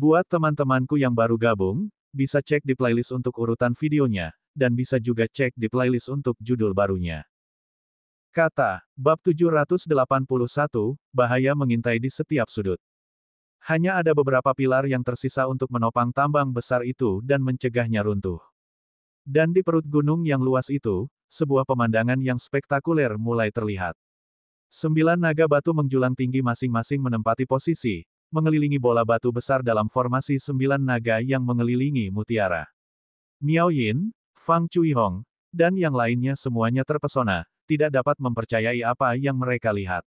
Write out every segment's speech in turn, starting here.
Buat teman-temanku yang baru gabung, bisa cek di playlist untuk urutan videonya, dan bisa juga cek di playlist untuk judul barunya. Kata, bab 781, bahaya mengintai di setiap sudut. Hanya ada beberapa pilar yang tersisa untuk menopang tambang besar itu dan mencegahnya runtuh. Dan di perut gunung yang luas itu, sebuah pemandangan yang spektakuler mulai terlihat. 9 naga batu menjulang tinggi masing-masing menempati posisi, mengelilingi bola batu besar dalam formasi 9 naga yang mengelilingi mutiara. Miao Yin, Fang Cuihong, dan yang lainnya semuanya terpesona, tidak dapat mempercayai apa yang mereka lihat.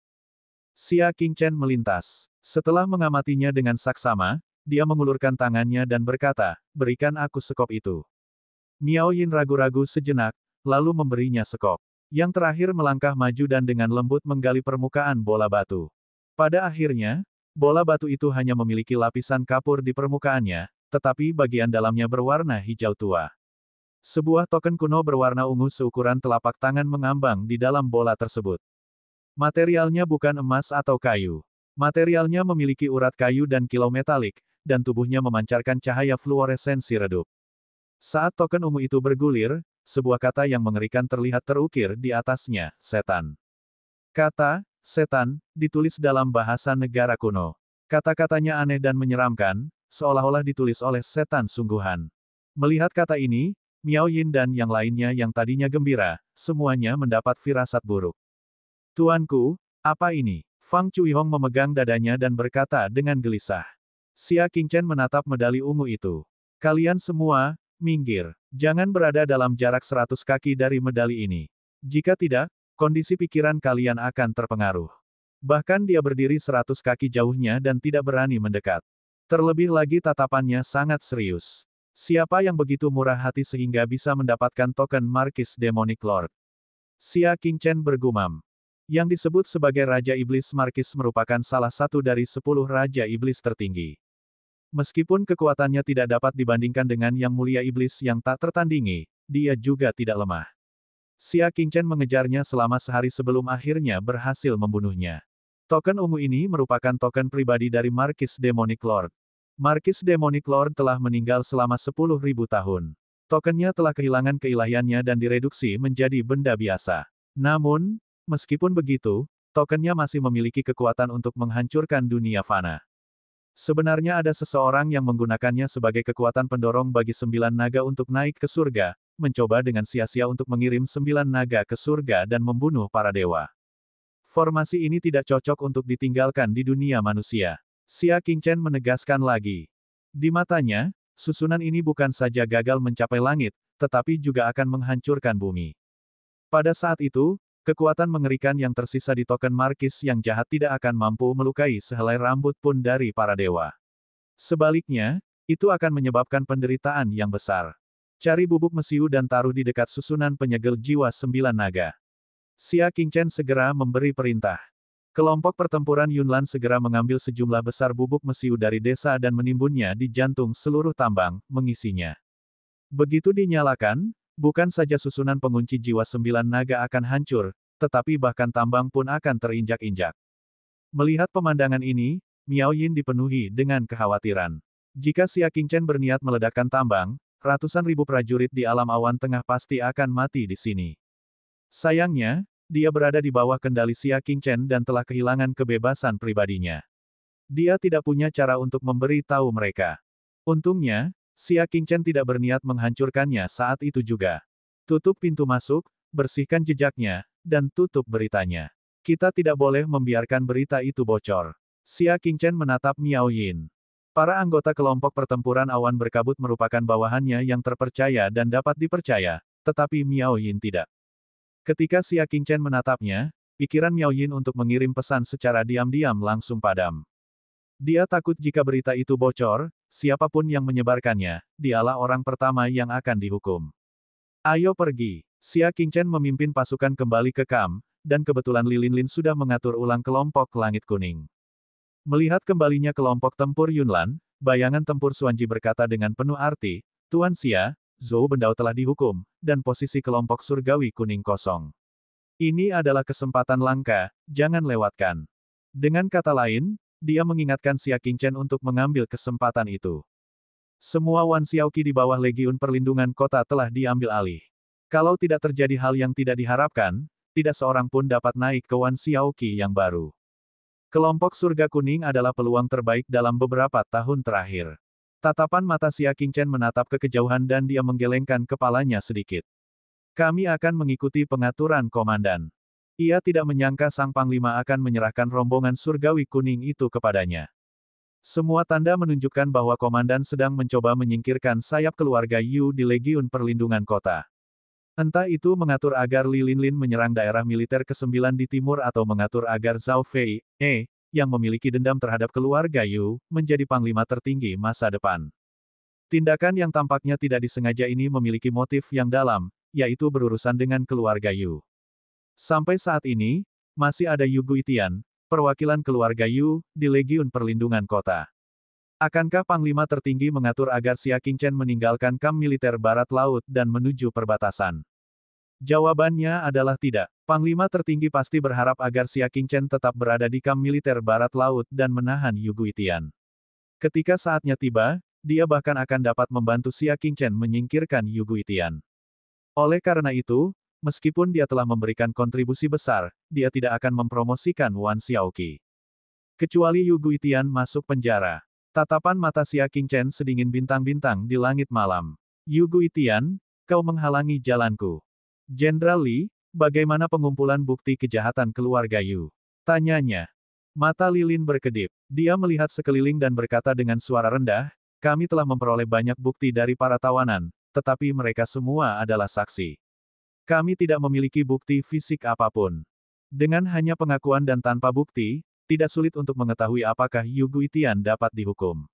Xia Qingchen melintas. Setelah mengamatinya dengan saksama, dia mengulurkan tangannya dan berkata, "Berikan aku sekop itu." Miao Yin ragu-ragu sejenak, lalu memberinya sekop. Yang terakhir melangkah maju dan dengan lembut menggali permukaan bola batu. Pada akhirnya, bola batu itu hanya memiliki lapisan kapur di permukaannya, tetapi bagian dalamnya berwarna hijau tua. Sebuah token kuno berwarna ungu seukuran telapak tangan mengambang di dalam bola tersebut. Materialnya bukan emas atau kayu. Materialnya memiliki urat kayu dan kilau metalik, dan tubuhnya memancarkan cahaya fluoresensi redup. Saat token ungu itu bergulir, sebuah kata yang mengerikan terlihat terukir di atasnya, setan. Kata, setan, ditulis dalam bahasa negara kuno. Kata-katanya aneh dan menyeramkan, seolah-olah ditulis oleh setan sungguhan. Melihat kata ini, Miao Yin dan yang lainnya yang tadinya gembira, semuanya mendapat firasat buruk. Tuanku, apa ini? Fang Cuihong memegang dadanya dan berkata dengan gelisah. Xia Qingchen menatap medali ungu itu. Kalian semua, minggir. Jangan berada dalam jarak 100 kaki dari medali ini. Jika tidak, kondisi pikiran kalian akan terpengaruh. Bahkan dia berdiri 100 kaki jauhnya dan tidak berani mendekat. Terlebih lagi tatapannya sangat serius. Siapa yang begitu murah hati sehingga bisa mendapatkan token Markis Demonic Lord? Xia Qingchen bergumam. Yang disebut sebagai Raja Iblis Markis merupakan salah satu dari 10 Raja Iblis tertinggi. Meskipun kekuatannya tidak dapat dibandingkan dengan Yang Mulia Iblis yang tak tertandingi, dia juga tidak lemah. Xia Qingchen mengejarnya selama sehari sebelum akhirnya berhasil membunuhnya. Token ungu ini merupakan token pribadi dari Markis Demonic Lord. Markis Demonic Lord telah meninggal selama 10.000 tahun. Tokennya telah kehilangan keilahiannya dan direduksi menjadi benda biasa. Namun, meskipun begitu, tokennya masih memiliki kekuatan untuk menghancurkan dunia fana. Sebenarnya ada seseorang yang menggunakannya sebagai kekuatan pendorong bagi 9 naga untuk naik ke surga, mencoba dengan sia-sia untuk mengirim 9 naga ke surga dan membunuh para dewa. Formasi ini tidak cocok untuk ditinggalkan di dunia manusia. Xia Qingchen menegaskan lagi. Di matanya, susunan ini bukan saja gagal mencapai langit, tetapi juga akan menghancurkan bumi. Pada saat itu, kekuatan mengerikan yang tersisa di token Markis yang jahat tidak akan mampu melukai sehelai rambut pun dari para dewa. Sebaliknya, itu akan menyebabkan penderitaan yang besar. Cari bubuk mesiu dan taruh di dekat susunan penyegel jiwa 9 naga. Xia Qingchen segera memberi perintah. Kelompok pertempuran Yunlan segera mengambil sejumlah besar bubuk mesiu dari desa dan menimbunnya di jantung seluruh tambang, mengisinya. Begitu dinyalakan, bukan saja susunan pengunci jiwa 9 naga akan hancur, tetapi bahkan tambang pun akan terinjak-injak. Melihat pemandangan ini, Miao Yin dipenuhi dengan kekhawatiran. Jika Xia Qingchen berniat meledakkan tambang, ratusan ribu prajurit di alam awan tengah pasti akan mati di sini. Sayangnya, dia berada di bawah kendali Xia Qingchen dan telah kehilangan kebebasan pribadinya. Dia tidak punya cara untuk memberi tahu mereka. Untungnya, Xia Qingchen tidak berniat menghancurkannya saat itu juga. Tutup pintu masuk, bersihkan jejaknya, dan tutup beritanya. Kita tidak boleh membiarkan berita itu bocor. Xia Qingchen menatap Miao Yin. Para anggota kelompok pertempuran awan berkabut merupakan bawahannya yang terpercaya dan dapat dipercaya, tetapi Miao Yin tidak. Ketika Xia Qingchen menatapnya, pikiran Miao Yin untuk mengirim pesan secara diam-diam langsung padam. Dia takut jika berita itu bocor, siapapun yang menyebarkannya, dialah orang pertama yang akan dihukum. Ayo pergi. Xia Qingchen memimpin pasukan kembali ke kamp, dan kebetulan Li Linlin sudah mengatur ulang kelompok Langit Kuning. Melihat kembalinya kelompok tempur Yunlan, bayangan tempur Xuanji berkata dengan penuh arti, Tuan Xia, Zhou Bendao telah dihukum, dan posisi kelompok surgawi kuning kosong. Ini adalah kesempatan langka, jangan lewatkan. Dengan kata lain, dia mengingatkan Xia Qingchen untuk mengambil kesempatan itu. Semua Wan Xiaoqi di bawah Legiun Perlindungan Kota telah diambil alih. Kalau tidak terjadi hal yang tidak diharapkan, tidak seorang pun dapat naik ke Wan Xiaoqi yang baru. Kelompok Surga Kuning adalah peluang terbaik dalam beberapa tahun terakhir. Tatapan mata Xia Qingchen menatap ke kejauhan dan dia menggelengkan kepalanya sedikit. Kami akan mengikuti pengaturan komandan. Ia tidak menyangka sang panglima akan menyerahkan rombongan surgawi kuning itu kepadanya. Semua tanda menunjukkan bahwa komandan sedang mencoba menyingkirkan sayap keluarga Yu di Legiun Perlindungan Kota. Entah itu mengatur agar Li Linlin menyerang daerah militer ke-9 di timur atau mengatur agar Zhao Fei, yang memiliki dendam terhadap keluarga Yu, menjadi panglima tertinggi masa depan. Tindakan yang tampaknya tidak disengaja ini memiliki motif yang dalam, yaitu berurusan dengan keluarga Yu. Sampai saat ini, masih ada Yu Guitian, perwakilan keluarga Yu, di Legiun Perlindungan Kota. Akankah Panglima tertinggi mengatur agar Xia Qingchen meninggalkan kamp militer Barat Laut dan menuju perbatasan? Jawabannya adalah tidak. Panglima tertinggi pasti berharap agar Xia Qingchen tetap berada di kamp militer Barat Laut dan menahan Yu Guitian. Ketika saatnya tiba, dia bahkan akan dapat membantu Xia Qingchen menyingkirkan Yu Guitian. Oleh karena itu, meskipun dia telah memberikan kontribusi besar, dia tidak akan mempromosikan Wan Xiaoqi. Kecuali Yu Guitian masuk penjara. Tatapan mata Xia Qingchen sedingin bintang-bintang di langit malam. Yu Guitian, kau menghalangi jalanku. Jenderal Li, bagaimana pengumpulan bukti kejahatan keluarga Yu? Tanyanya. Mata Lilin berkedip. Dia melihat sekeliling dan berkata dengan suara rendah, kami telah memperoleh banyak bukti dari para tawanan, tetapi mereka semua adalah saksi. Kami tidak memiliki bukti fisik apapun. Dengan hanya pengakuan dan tanpa bukti, tidak sulit untuk mengetahui apakah Yu Guitian dapat dihukum.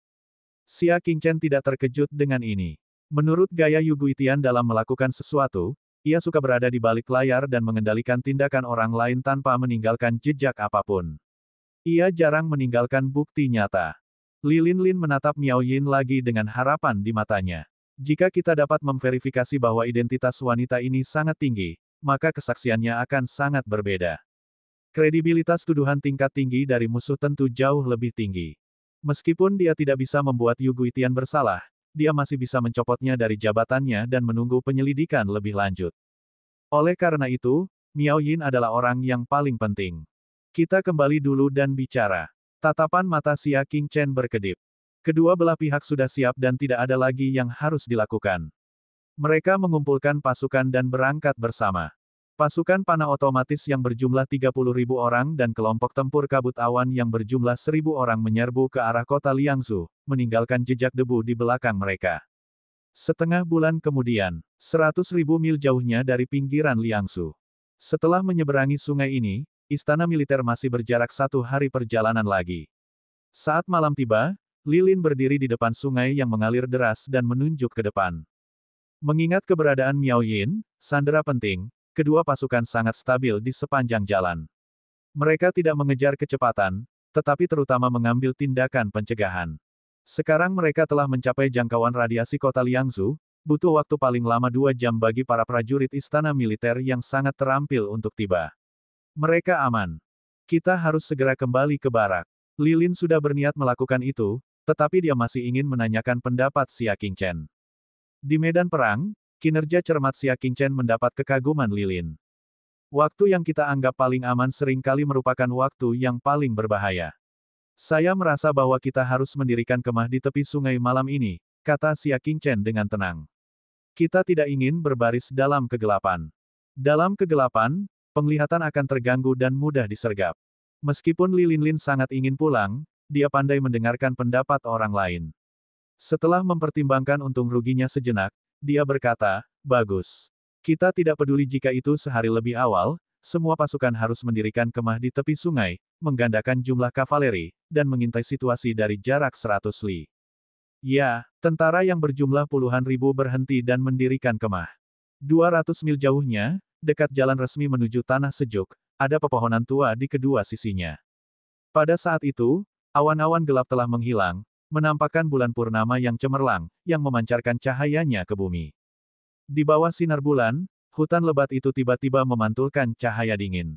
Xia Qingchen tidak terkejut dengan ini. Menurut gaya Yu Guitian dalam melakukan sesuatu, ia suka berada di balik layar dan mengendalikan tindakan orang lain tanpa meninggalkan jejak apapun. Ia jarang meninggalkan bukti nyata. Li Linlin menatap Miao Yin lagi dengan harapan di matanya. Jika kita dapat memverifikasi bahwa identitas wanita ini sangat tinggi, maka kesaksiannya akan sangat berbeda. Kredibilitas tuduhan tingkat tinggi dari musuh tentu jauh lebih tinggi. Meskipun dia tidak bisa membuat Yu Guitian bersalah, dia masih bisa mencopotnya dari jabatannya dan menunggu penyelidikan lebih lanjut. Oleh karena itu, Miao Yin adalah orang yang paling penting. Kita kembali dulu dan bicara. Tatapan mata Xia Qingchen berkedip. Kedua belah pihak sudah siap dan tidak ada lagi yang harus dilakukan. Mereka mengumpulkan pasukan dan berangkat bersama. Pasukan panah otomatis yang berjumlah 30.000 orang dan kelompok tempur kabut awan yang berjumlah 1.000 orang menyerbu ke arah kota Liangzhou, meninggalkan jejak debu di belakang mereka. Setengah bulan kemudian, 100.000 mil jauhnya dari pinggiran Liangzhou. Setelah menyeberangi sungai ini, istana militer masih berjarak 1 hari perjalanan lagi. Saat malam tiba, Lilin berdiri di depan sungai yang mengalir deras dan menunjuk ke depan. Mengingat keberadaan Miao Yin, sandera penting, kedua pasukan sangat stabil di sepanjang jalan. Mereka tidak mengejar kecepatan, tetapi terutama mengambil tindakan pencegahan. Sekarang mereka telah mencapai jangkauan radiasi kota Liangzhou, butuh waktu paling lama 2 jam bagi para prajurit istana militer yang sangat terampil untuk tiba. Mereka aman. Kita harus segera kembali ke barak. Lilin sudah berniat melakukan itu, tetapi dia masih ingin menanyakan pendapat Xia Qingchen. Di medan perang, kinerja cermat Xia Qingchen mendapat kekaguman Lilin. Waktu yang kita anggap paling aman seringkali merupakan waktu yang paling berbahaya. Saya merasa bahwa kita harus mendirikan kemah di tepi sungai malam ini, kata Xia Qingchen dengan tenang. Kita tidak ingin berbaris dalam kegelapan. Dalam kegelapan, penglihatan akan terganggu dan mudah disergap. Meskipun Li Linlin sangat ingin pulang, dia pandai mendengarkan pendapat orang lain. Setelah mempertimbangkan untung ruginya sejenak, dia berkata, bagus. Kita tidak peduli jika itu sehari lebih awal, semua pasukan harus mendirikan kemah di tepi sungai, menggandakan jumlah kavaleri, dan mengintai situasi dari jarak 100 li. Ya, tentara yang berjumlah puluhan ribu berhenti dan mendirikan kemah. 200 mil jauhnya, dekat jalan resmi menuju tanah sejuk, ada pepohonan tua di kedua sisinya. Pada saat itu, awan-awan gelap telah menghilang, menampakkan bulan purnama yang cemerlang, yang memancarkan cahayanya ke bumi. Di bawah sinar bulan, hutan lebat itu tiba-tiba memantulkan cahaya dingin.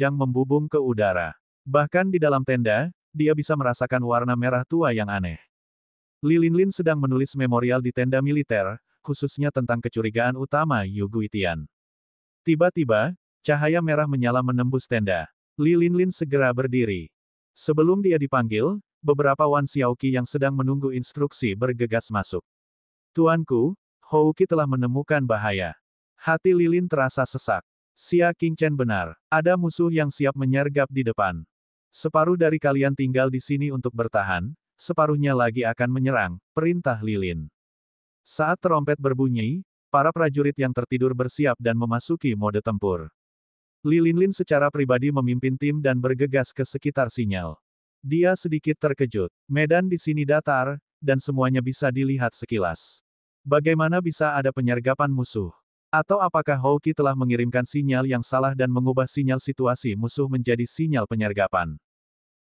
panjang membubung ke udara. Bahkan di dalam tenda, dia bisa merasakan warna merah tua yang aneh. Li Linlin sedang menulis memorial di tenda militer, khususnya tentang kecurigaan utama Yu Guitian. Tiba-tiba, cahaya merah menyala menembus tenda. Li Linlin segera berdiri. Sebelum dia dipanggil, beberapa Wan Xiaoqi yang sedang menunggu instruksi bergegas masuk. Tuanku, Houqi telah menemukan bahaya. Hati Lilin terasa sesak. Xia Qingchen benar. Ada musuh yang siap menyergap di depan. Separuh dari kalian tinggal di sini untuk bertahan, separuhnya lagi akan menyerang, perintah Lilin. Saat trompet berbunyi, para prajurit yang tertidur bersiap dan memasuki mode tempur. Li Linlin secara pribadi memimpin tim dan bergegas ke sekitar sinyal. Dia sedikit terkejut. Medan di sini datar, dan semuanya bisa dilihat sekilas. Bagaimana bisa ada penyergapan musuh? Atau apakah Houqi telah mengirimkan sinyal yang salah dan mengubah sinyal situasi musuh menjadi sinyal penyergapan?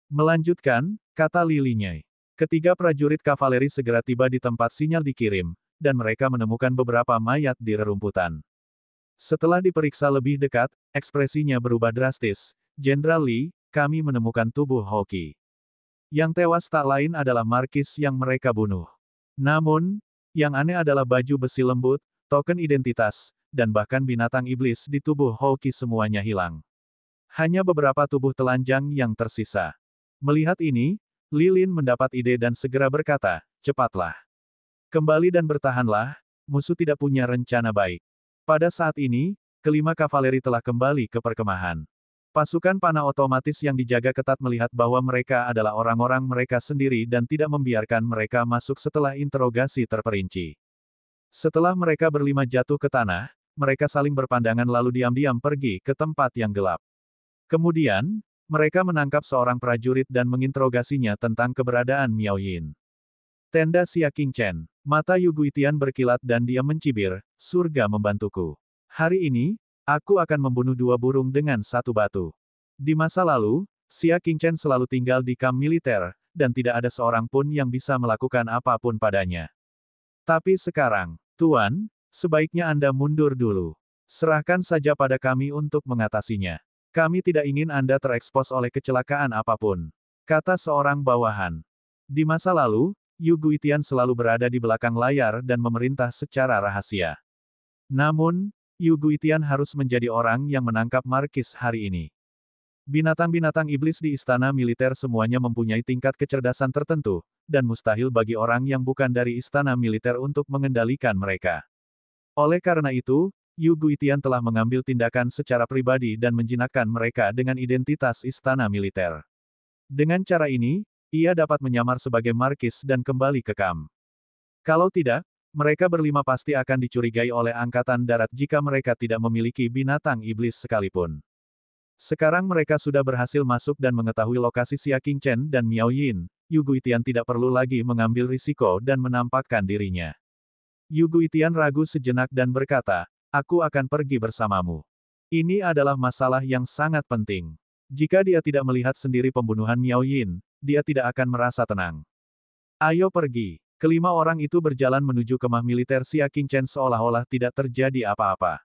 Melanjutkan, kata Li Linyi. Ketiga prajurit kavaleri segera tiba di tempat sinyal dikirim, dan mereka menemukan beberapa mayat di rerumputan. Setelah diperiksa lebih dekat, ekspresinya berubah drastis. Jenderal Li, kami menemukan tubuh Houqi. Yang tewas tak lain adalah markis yang mereka bunuh. Namun, yang aneh adalah baju besi lembut, token identitas, dan bahkan binatang iblis di tubuh Houqi semuanya hilang. Hanya beberapa tubuh telanjang yang tersisa. Melihat ini, Li Lin mendapat ide dan segera berkata, cepatlah. Kembali dan bertahanlah, musuh tidak punya rencana baik. Pada saat ini, kelima kavaleri telah kembali ke perkemahan. Pasukan panah otomatis yang dijaga ketat melihat bahwa mereka adalah orang-orang mereka sendiri dan tidak membiarkan mereka masuk setelah interogasi terperinci. Setelah mereka berlima jatuh ke tanah, mereka saling berpandangan lalu diam-diam pergi ke tempat yang gelap. Kemudian, mereka menangkap seorang prajurit dan menginterogasinya tentang keberadaan Miao Yin. Tenda Xia Qingchen. Mata Yu Guitian berkilat dan dia mencibir, surga membantuku. Hari ini, aku akan membunuh dua burung dengan satu batu. Di masa lalu, Xia Qingchen selalu tinggal di kamp militer, dan tidak ada seorang pun yang bisa melakukan apapun padanya. Tapi sekarang, Tuan, sebaiknya Anda mundur dulu. Serahkan saja pada kami untuk mengatasinya. Kami tidak ingin Anda terekspos oleh kecelakaan apapun, kata seorang bawahan. Di masa lalu, Yu Guitian selalu berada di belakang layar dan memerintah secara rahasia. Namun, Yu Guitian harus menjadi orang yang menangkap markis hari ini. Binatang-binatang iblis di istana militer semuanya mempunyai tingkat kecerdasan tertentu, dan mustahil bagi orang yang bukan dari istana militer untuk mengendalikan mereka. Oleh karena itu, Yu Guitian telah mengambil tindakan secara pribadi dan menjinakkan mereka dengan identitas istana militer. Dengan cara ini, ia dapat menyamar sebagai markis dan kembali ke kamp. Kalau tidak, mereka berlima pasti akan dicurigai oleh Angkatan Darat jika mereka tidak memiliki binatang iblis sekalipun. Sekarang mereka sudah berhasil masuk dan mengetahui lokasi Xia Qingchen dan Miao Yin, Yu Guitian tidak perlu lagi mengambil risiko dan menampakkan dirinya. Yu Guitian ragu sejenak dan berkata, aku akan pergi bersamamu. Ini adalah masalah yang sangat penting. Jika dia tidak melihat sendiri pembunuhan Miao Yin, dia tidak akan merasa tenang. Ayo pergi. Kelima orang itu berjalan menuju kemah militer Xia Qingchen seolah-olah tidak terjadi apa-apa.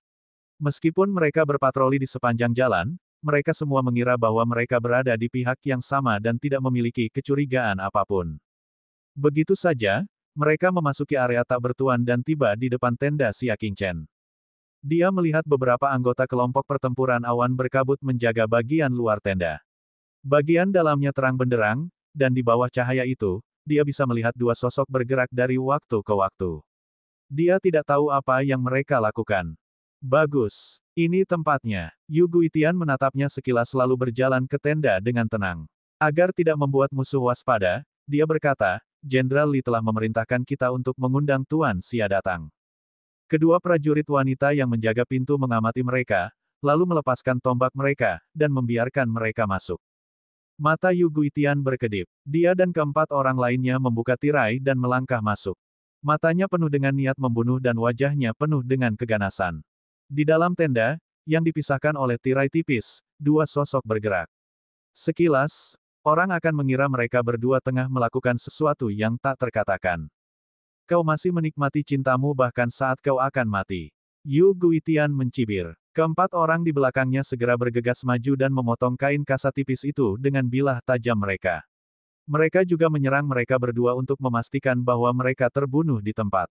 Meskipun mereka berpatroli di sepanjang jalan, mereka semua mengira bahwa mereka berada di pihak yang sama dan tidak memiliki kecurigaan apapun. Begitu saja, mereka memasuki area tak bertuan dan tiba di depan tenda Xia Qingchen. Dia melihat beberapa anggota kelompok pertempuran awan berkabut menjaga bagian luar tenda. Bagian dalamnya terang benderang, dan di bawah cahaya itu, dia bisa melihat dua sosok bergerak dari waktu ke waktu. Dia tidak tahu apa yang mereka lakukan. Bagus. Ini tempatnya. Yu Guitian menatapnya sekilas lalu berjalan ke tenda dengan tenang. Agar tidak membuat musuh waspada, dia berkata, Jenderal Li telah memerintahkan kita untuk mengundang Tuan Xia datang. Kedua prajurit wanita yang menjaga pintu mengamati mereka, lalu melepaskan tombak mereka, dan membiarkan mereka masuk. Mata Yu Guitian berkedip. Dia dan keempat orang lainnya membuka tirai dan melangkah masuk. Matanya penuh dengan niat membunuh dan wajahnya penuh dengan keganasan. Di dalam tenda, yang dipisahkan oleh tirai tipis, dua sosok bergerak. Sekilas, orang akan mengira mereka berdua tengah melakukan sesuatu yang tak terkatakan. Kau masih menikmati cintamu bahkan saat kau akan mati. Yu Guitian mencibir. Keempat orang di belakangnya segera bergegas maju dan memotong kain kasa tipis itu dengan bilah tajam mereka. Mereka juga menyerang mereka berdua untuk memastikan bahwa mereka terbunuh di tempat.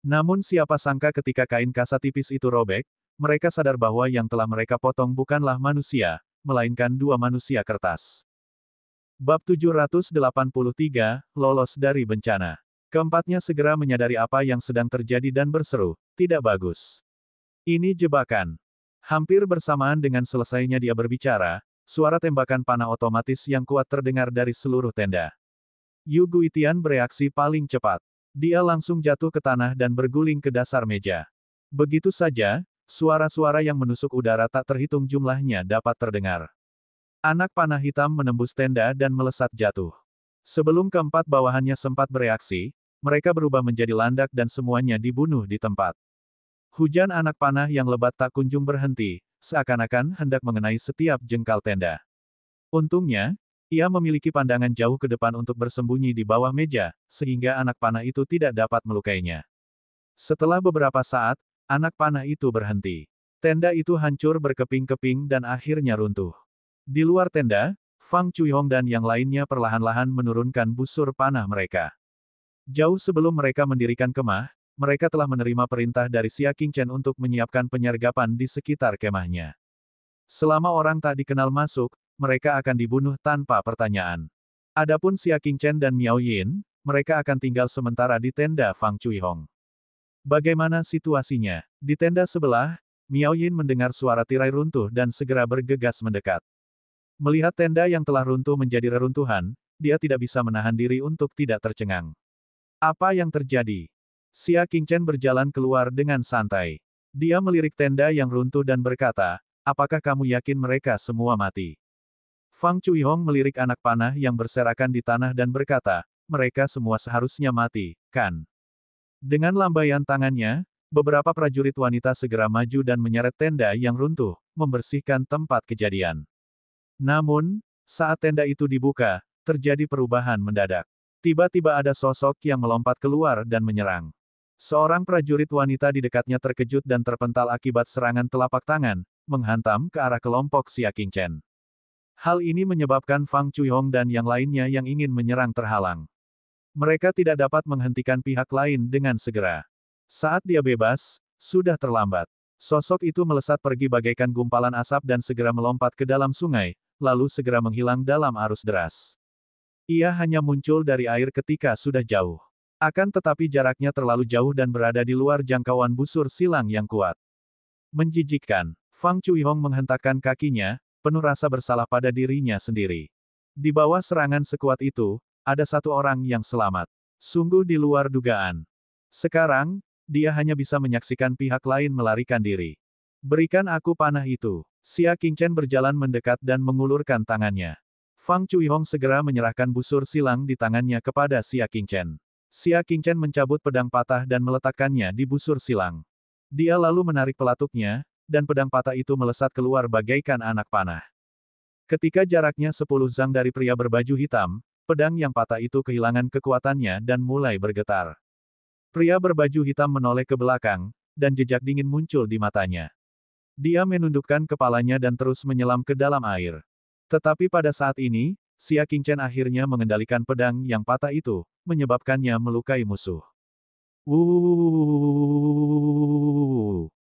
Namun siapa sangka ketika kain kasa tipis itu robek, mereka sadar bahwa yang telah mereka potong bukanlah manusia, melainkan dua manusia kertas. Bab 783, Lolos dari Bencana. Keempatnya segera menyadari apa yang sedang terjadi dan berseru, tidak bagus. Ini jebakan. Hampir bersamaan dengan selesainya dia berbicara, suara tembakan panah otomatis yang kuat terdengar dari seluruh tenda. Yu Guitian bereaksi paling cepat. Dia langsung jatuh ke tanah dan berguling ke dasar meja. Begitu saja, suara-suara yang menusuk udara tak terhitung jumlahnya dapat terdengar. Anak panah hitam menembus tenda dan melesat jatuh. Sebelum keempat bawahannya sempat bereaksi, mereka berubah menjadi landak dan semuanya dibunuh di tempat. Hujan anak panah yang lebat tak kunjung berhenti, seakan-akan hendak mengenai setiap jengkal tenda. Untungnya, ia memiliki pandangan jauh ke depan untuk bersembunyi di bawah meja, sehingga anak panah itu tidak dapat melukainya. Setelah beberapa saat, anak panah itu berhenti. Tenda itu hancur berkeping-keping dan akhirnya runtuh. Di luar tenda, Fang Chuihong dan yang lainnya perlahan-lahan menurunkan busur panah mereka. Jauh sebelum mereka mendirikan kemah, mereka telah menerima perintah dari Xia Qingchen untuk menyiapkan penyergapan di sekitar kemahnya. Selama orang tak dikenal masuk, mereka akan dibunuh tanpa pertanyaan. Adapun Xia Qingchen dan Miao Yin, mereka akan tinggal sementara di tenda Fang Chuihong. Bagaimana situasinya? Di tenda sebelah, Miao Yin mendengar suara tirai runtuh dan segera bergegas mendekat. Melihat tenda yang telah runtuh menjadi reruntuhan, dia tidak bisa menahan diri untuk tidak tercengang. Apa yang terjadi? Xia Qingchen berjalan keluar dengan santai. Dia melirik tenda yang runtuh dan berkata, apakah kamu yakin mereka semua mati? Fang Chuihong melirik anak panah yang berserakan di tanah dan berkata, mereka semua seharusnya mati, kan? Dengan lambaian tangannya, beberapa prajurit wanita segera maju dan menyeret tenda yang runtuh, membersihkan tempat kejadian. Namun, saat tenda itu dibuka, terjadi perubahan mendadak. Tiba-tiba ada sosok yang melompat keluar dan menyerang. Seorang prajurit wanita di dekatnya terkejut dan terpental akibat serangan telapak tangan, menghantam ke arah kelompok Xia Qingchen. Hal ini menyebabkan Fang Chuihong dan yang lainnya yang ingin menyerang terhalang. Mereka tidak dapat menghentikan pihak lain dengan segera. Saat dia bebas, sudah terlambat. Sosok itu melesat pergi bagaikan gumpalan asap dan segera melompat ke dalam sungai, lalu segera menghilang dalam arus deras. Ia hanya muncul dari air ketika sudah jauh. Akan tetapi jaraknya terlalu jauh dan berada di luar jangkauan busur silang yang kuat. Menjijikkan. Fang Chuihong menghentakkan kakinya, penuh rasa bersalah pada dirinya sendiri. Di bawah serangan sekuat itu, ada satu orang yang selamat. Sungguh di luar dugaan. Sekarang, dia hanya bisa menyaksikan pihak lain melarikan diri. Berikan aku panah itu. Xia Qingchen berjalan mendekat dan mengulurkan tangannya. Fang Chuihong segera menyerahkan busur silang di tangannya kepada Xia Qingchen. Xia Qingchen mencabut pedang patah dan meletakkannya di busur silang. Dia lalu menarik pelatuknya, dan pedang patah itu melesat keluar bagaikan anak panah. Ketika jaraknya 10 zang dari pria berbaju hitam, pedang yang patah itu kehilangan kekuatannya dan mulai bergetar. Pria berbaju hitam menoleh ke belakang, dan jejak dingin muncul di matanya. Dia menundukkan kepalanya dan terus menyelam ke dalam air. Tetapi pada saat ini, Xia Qingchen akhirnya mengendalikan pedang yang patah itu, menyebabkannya melukai musuh.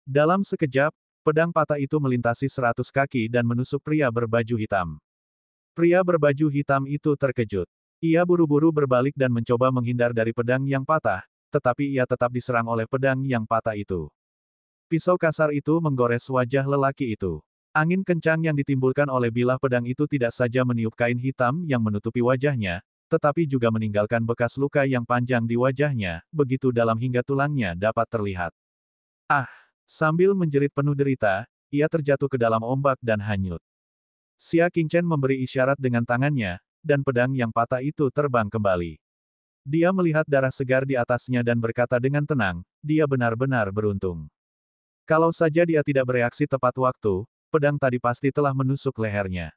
Dalam sekejap, pedang patah itu melintasi 100 kaki dan menusuk pria berbaju hitam. Pria berbaju hitam itu terkejut. Ia buru-buru berbalik dan mencoba menghindar dari pedang yang patah, tetapi ia tetap diserang oleh pedang yang patah itu. Pisau kasar itu menggores wajah lelaki itu. Angin kencang yang ditimbulkan oleh bilah pedang itu tidak saja meniup kain hitam yang menutupi wajahnya, tetapi juga meninggalkan bekas luka yang panjang di wajahnya, begitu dalam hingga tulangnya dapat terlihat. Ah! Sambil menjerit penuh derita, ia terjatuh ke dalam ombak dan hanyut. Xia Qingchen memberi isyarat dengan tangannya, dan pedang yang patah itu terbang kembali. Dia melihat darah segar di atasnya dan berkata dengan tenang, dia benar-benar beruntung. Kalau saja dia tidak bereaksi tepat waktu, pedang tadi pasti telah menusuk lehernya.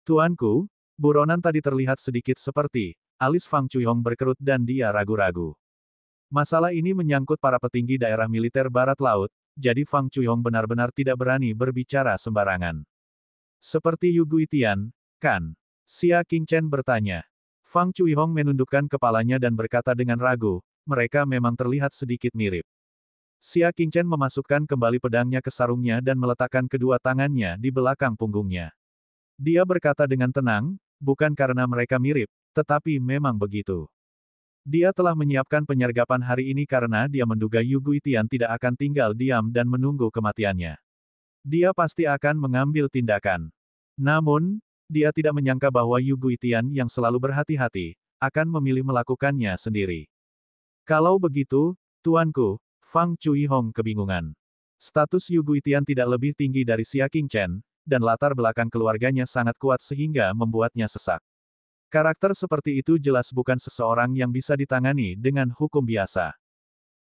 Tuanku, buronan tadi terlihat sedikit seperti, alis Fang Chuihong berkerut dan dia ragu-ragu. Masalah ini menyangkut para petinggi daerah militer Barat Laut, jadi Fang Chuihong benar-benar tidak berani berbicara sembarangan. Seperti Yu Guitian, kan? Xia Qingchen bertanya. Fang Chuihong menundukkan kepalanya dan berkata dengan ragu, mereka memang terlihat sedikit mirip. Xia Qingchen memasukkan kembali pedangnya ke sarungnya dan meletakkan kedua tangannya di belakang punggungnya. Dia berkata dengan tenang, bukan karena mereka mirip, tetapi memang begitu. Dia telah menyiapkan penyergapan hari ini karena dia menduga Yu Guitian tidak akan tinggal diam dan menunggu kematiannya. Dia pasti akan mengambil tindakan. Namun, dia tidak menyangka bahwa Yu Guitian yang selalu berhati-hati, akan memilih melakukannya sendiri. Kalau begitu, tuanku, Fang Chuihong kebingungan. Status Yu Guitian tidak lebih tinggi dari Xia Qingchen, dan latar belakang keluarganya sangat kuat sehingga membuatnya sesak. Karakter seperti itu jelas bukan seseorang yang bisa ditangani dengan hukum biasa.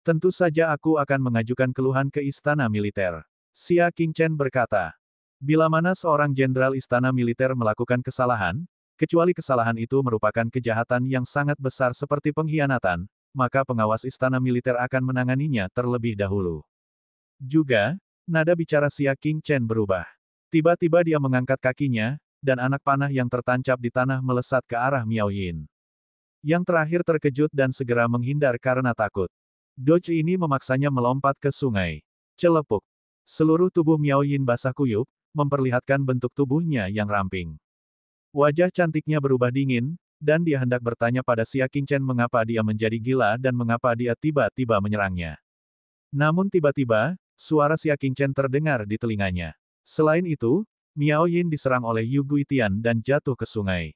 Tentu saja aku akan mengajukan keluhan ke istana militer. Xia Qingchen berkata. Bila mana seorang jenderal istana militer melakukan kesalahan, kecuali kesalahan itu merupakan kejahatan yang sangat besar seperti pengkhianatan, maka pengawas istana militer akan menanganinya terlebih dahulu. Juga, nada bicara Xia Qingchen berubah. Tiba-tiba dia mengangkat kakinya, dan anak panah yang tertancap di tanah melesat ke arah Miao Yin. Yang terakhir terkejut dan segera menghindar karena takut. Dodge ini memaksanya melompat ke sungai. Celepuk. Seluruh tubuh Miao Yin basah kuyup, memperlihatkan bentuk tubuhnya yang ramping. Wajah cantiknya berubah dingin, dan dia hendak bertanya pada Xia Qingchen mengapa dia menjadi gila dan mengapa dia tiba-tiba menyerangnya. Namun tiba-tiba, suara Xia Qingchen terdengar di telinganya. Selain itu, Miao Yin diserang oleh Yu Guitian dan jatuh ke sungai.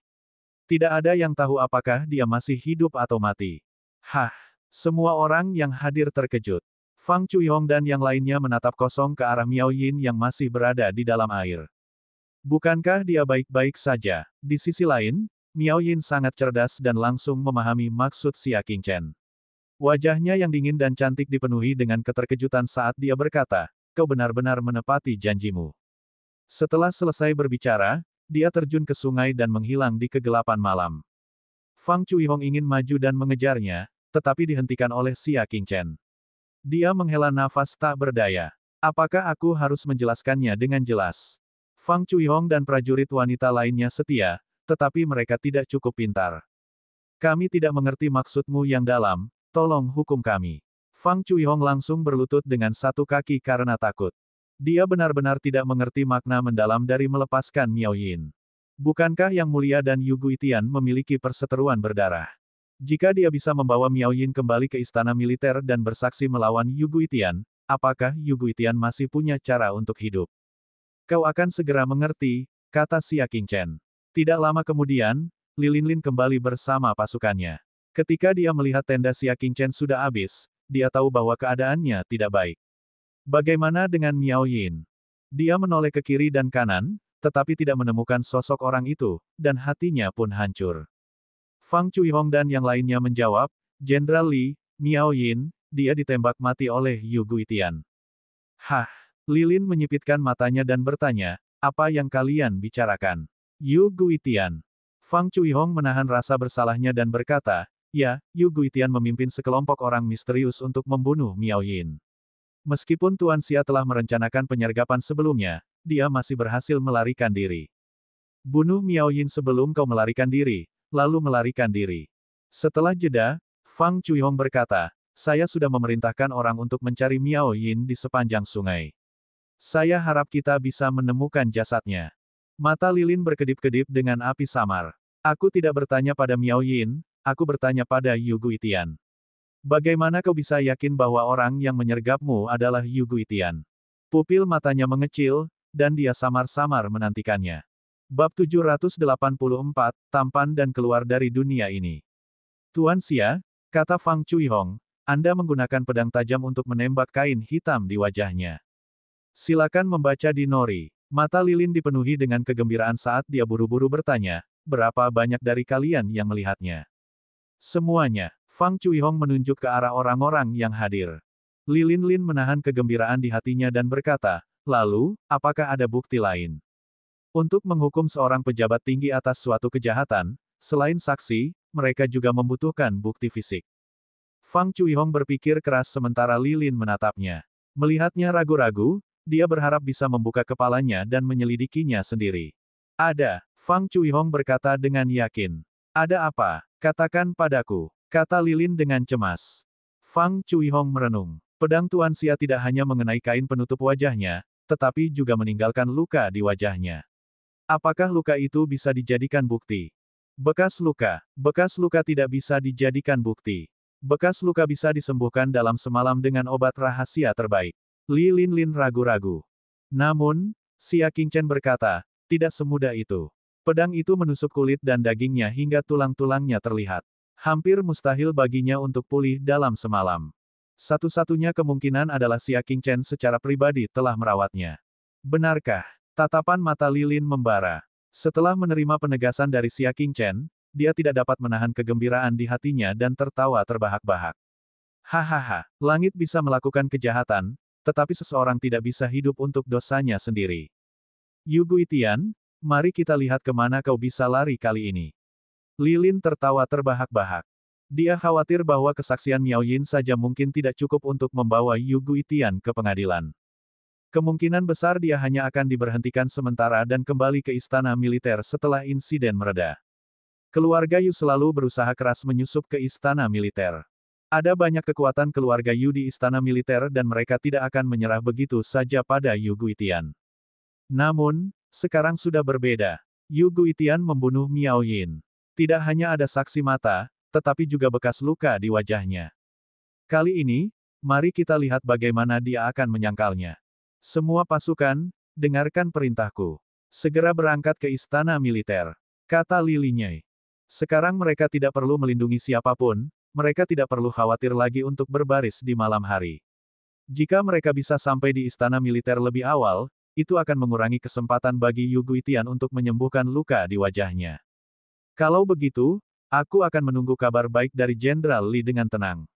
Tidak ada yang tahu apakah dia masih hidup atau mati. Hah! Semua orang yang hadir terkejut. Fang Chuihong dan yang lainnya menatap kosong ke arah Miao Yin yang masih berada di dalam air. Bukankah dia baik-baik saja? Di sisi lain, Miao Yin sangat cerdas dan langsung memahami maksud Xia Qingchen. Wajahnya yang dingin dan cantik dipenuhi dengan keterkejutan saat dia berkata, kau benar-benar menepati janjimu. Setelah selesai berbicara, dia terjun ke sungai dan menghilang di kegelapan malam. Fang Chuihong ingin maju dan mengejarnya, tetapi dihentikan oleh Xia Qingchen. Dia menghela nafas tak berdaya. Apakah aku harus menjelaskannya dengan jelas? Fang Chuihong dan prajurit wanita lainnya setia, tetapi mereka tidak cukup pintar. Kami tidak mengerti maksudmu yang dalam, tolong hukum kami. Fang Chuihong langsung berlutut dengan satu kaki karena takut. Dia benar-benar tidak mengerti makna mendalam dari melepaskan Miao Yin. Bukankah Yang Mulia dan Yu Guitian memiliki perseteruan berdarah? Jika dia bisa membawa Miao Yin kembali ke istana militer dan bersaksi melawan Yu Guitian, apakah Yu Guitian masih punya cara untuk hidup? Kau akan segera mengerti, kata Xia Qingchen. Tidak lama kemudian, Li Linlin kembali bersama pasukannya. Ketika dia melihat tenda Xia Qingchen sudah habis, dia tahu bahwa keadaannya tidak baik. Bagaimana dengan Miao Yin? Dia menoleh ke kiri dan kanan, tetapi tidak menemukan sosok orang itu, dan hatinya pun hancur. Fang Chuihong dan yang lainnya menjawab, Jenderal Li, Miao Yin, dia ditembak mati oleh Yu Guitian. Hah! Lilin menyipitkan matanya dan bertanya, apa yang kalian bicarakan? Yu Guitian. Fang Chuihong menahan rasa bersalahnya dan berkata, ya, Yu Guitian memimpin sekelompok orang misterius untuk membunuh Miao Yin. Meskipun Tuan Xia telah merencanakan penyergapan sebelumnya, dia masih berhasil melarikan diri. Bunuh Miao Yin sebelum kau melarikan diri, lalu melarikan diri. Setelah jeda, Fang Chuihong berkata, saya sudah memerintahkan orang untuk mencari Miao Yin di sepanjang sungai. Saya harap kita bisa menemukan jasadnya. Mata Lilin berkedip-kedip dengan api samar. Aku tidak bertanya pada Miao Yin, aku bertanya pada Yu Guitian. Bagaimana kau bisa yakin bahwa orang yang menyergapmu adalah Yu Guitian? Pupil matanya mengecil, dan dia samar-samar menantikannya. Bab 784, Tampan dan Keluar dari Dunia Ini. Tuan Xia, kata Fang Chuihong, Anda menggunakan pedang tajam untuk menembak kain hitam di wajahnya. Silakan membaca di Nori. Mata Lilin dipenuhi dengan kegembiraan saat dia buru-buru bertanya, berapa banyak dari kalian yang melihatnya? Semuanya. Fang Chuihong menunjuk ke arah orang-orang yang hadir. Lilin menahan kegembiraan di hatinya dan berkata, lalu, apakah ada bukti lain? Untuk menghukum seorang pejabat tinggi atas suatu kejahatan, selain saksi, mereka juga membutuhkan bukti fisik. Fang Chuihong berpikir keras sementara Lilin menatapnya. Melihatnya ragu-ragu, dia berharap bisa membuka kepalanya dan menyelidikinya sendiri. Ada, Fang Chuihong berkata dengan yakin. Ada apa? Katakan padaku, kata Lilin dengan cemas. Fang Chuihong merenung. Pedang Tuan Xia tidak hanya mengenai kain penutup wajahnya, tetapi juga meninggalkan luka di wajahnya. Apakah luka itu bisa dijadikan bukti? Bekas luka tidak bisa dijadikan bukti. Bekas luka bisa disembuhkan dalam semalam dengan obat rahasia terbaik. Li Linlin ragu-ragu. Namun, Xia Qingchen berkata, tidak semudah itu. Pedang itu menusuk kulit dan dagingnya hingga tulang-tulangnya terlihat. Hampir mustahil baginya untuk pulih dalam semalam. Satu-satunya kemungkinan adalah Xia Qingchen secara pribadi telah merawatnya. Benarkah? Tatapan mata Lilin membara. Setelah menerima penegasan dari Xia Qingchen, dia tidak dapat menahan kegembiraan di hatinya dan tertawa terbahak-bahak. Hahaha, langit bisa melakukan kejahatan, tetapi seseorang tidak bisa hidup untuk dosanya sendiri. Yu Guitian, mari kita lihat kemana kau bisa lari kali ini. Lilin tertawa terbahak-bahak. Dia khawatir bahwa kesaksian Miao Yin saja mungkin tidak cukup untuk membawa Yu Guitian ke pengadilan. Kemungkinan besar dia hanya akan diberhentikan sementara dan kembali ke istana militer setelah insiden mereda. Keluarga Yu selalu berusaha keras menyusup ke istana militer. Ada banyak kekuatan keluarga Yu di istana militer dan mereka tidak akan menyerah begitu saja pada Yu Guitian. Namun, sekarang sudah berbeda. Yu Guitian membunuh Miao Yin. Tidak hanya ada saksi mata, tetapi juga bekas luka di wajahnya. Kali ini, mari kita lihat bagaimana dia akan menyangkalnya. Semua pasukan, dengarkan perintahku. Segera berangkat ke istana militer, kata Li Linyai. Sekarang mereka tidak perlu melindungi siapapun, mereka tidak perlu khawatir lagi untuk berbaris di malam hari. Jika mereka bisa sampai di istana militer lebih awal, itu akan mengurangi kesempatan bagi Yu Guitian untuk menyembuhkan luka di wajahnya. Kalau begitu, aku akan menunggu kabar baik dari Jenderal Li dengan tenang.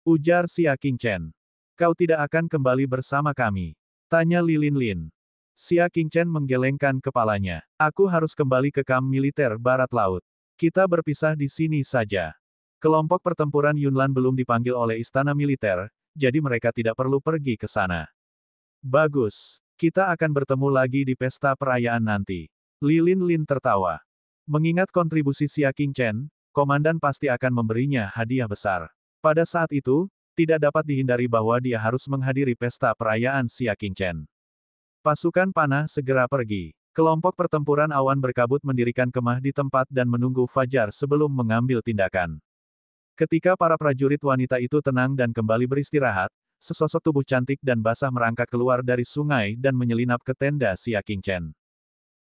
Ujar Xia Qingchen. Kau tidak akan kembali bersama kami? Tanya Li Linlin. Xia Qingchen menggelengkan kepalanya. Aku harus kembali ke kamp militer Barat Laut. Kita berpisah di sini saja. Kelompok pertempuran Yunlan belum dipanggil oleh istana militer, jadi mereka tidak perlu pergi ke sana. Bagus. Kita akan bertemu lagi di pesta perayaan nanti. Li Linlin tertawa. Mengingat kontribusi Xia Qingchen, komandan pasti akan memberinya hadiah besar. Pada saat itu, tidak dapat dihindari bahwa dia harus menghadiri pesta perayaan Xia Qingchen. Pasukan panah segera pergi. Kelompok pertempuran awan berkabut mendirikan kemah di tempat dan menunggu fajar sebelum mengambil tindakan. Ketika para prajurit wanita itu tenang dan kembali beristirahat, sesosok tubuh cantik dan basah merangkak keluar dari sungai dan menyelinap ke tenda Xia Qingchen.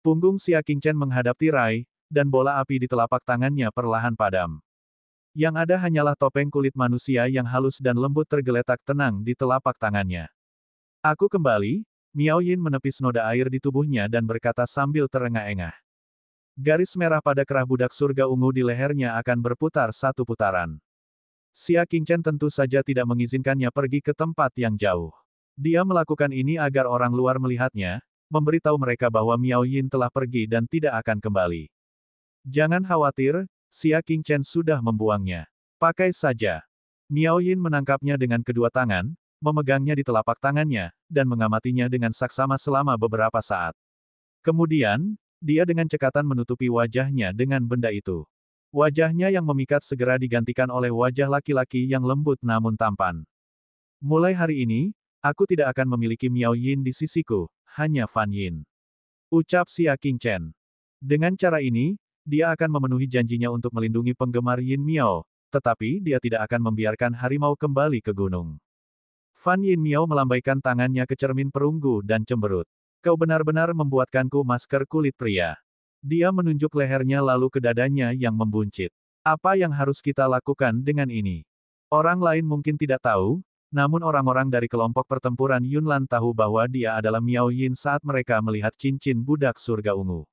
Punggung Xia Qingchen menghadap tirai, dan bola api di telapak tangannya perlahan padam. Yang ada hanyalah topeng kulit manusia yang halus dan lembut tergeletak tenang di telapak tangannya. Aku kembali, Miao Yin menepis noda air di tubuhnya dan berkata sambil terengah-engah. Garis merah pada kerah budak surga ungu di lehernya akan berputar satu putaran. Xia Qingchen tentu saja tidak mengizinkannya pergi ke tempat yang jauh. Dia melakukan ini agar orang luar melihatnya, memberitahu mereka bahwa Miao Yin telah pergi dan tidak akan kembali. Jangan khawatir, Xia Qingchen sudah membuangnya. Pakai saja. Miao Yin menangkapnya dengan kedua tangan, memegangnya di telapak tangannya, dan mengamatinya dengan saksama selama beberapa saat. Kemudian, dia dengan cekatan menutupi wajahnya dengan benda itu. Wajahnya yang memikat segera digantikan oleh wajah laki-laki yang lembut namun tampan. Mulai hari ini, aku tidak akan memiliki Miao Yin di sisiku, hanya Fan Yin. Ucap Xia Qingchen. Dengan cara ini, dia akan memenuhi janjinya untuk melindungi penggemar Yin Miao, tetapi dia tidak akan membiarkan harimau kembali ke gunung. Fan Yin Miao melambaikan tangannya ke cermin perunggu dan cemberut. Kau benar-benar membuatkanku masker kulit pria. Dia menunjuk lehernya lalu ke dadanya yang membuncit. Apa yang harus kita lakukan dengan ini? Orang lain mungkin tidak tahu, namun orang-orang dari kelompok pertempuran Yunlan tahu bahwa dia adalah Miao Yin saat mereka melihat cincin budak surga ungu.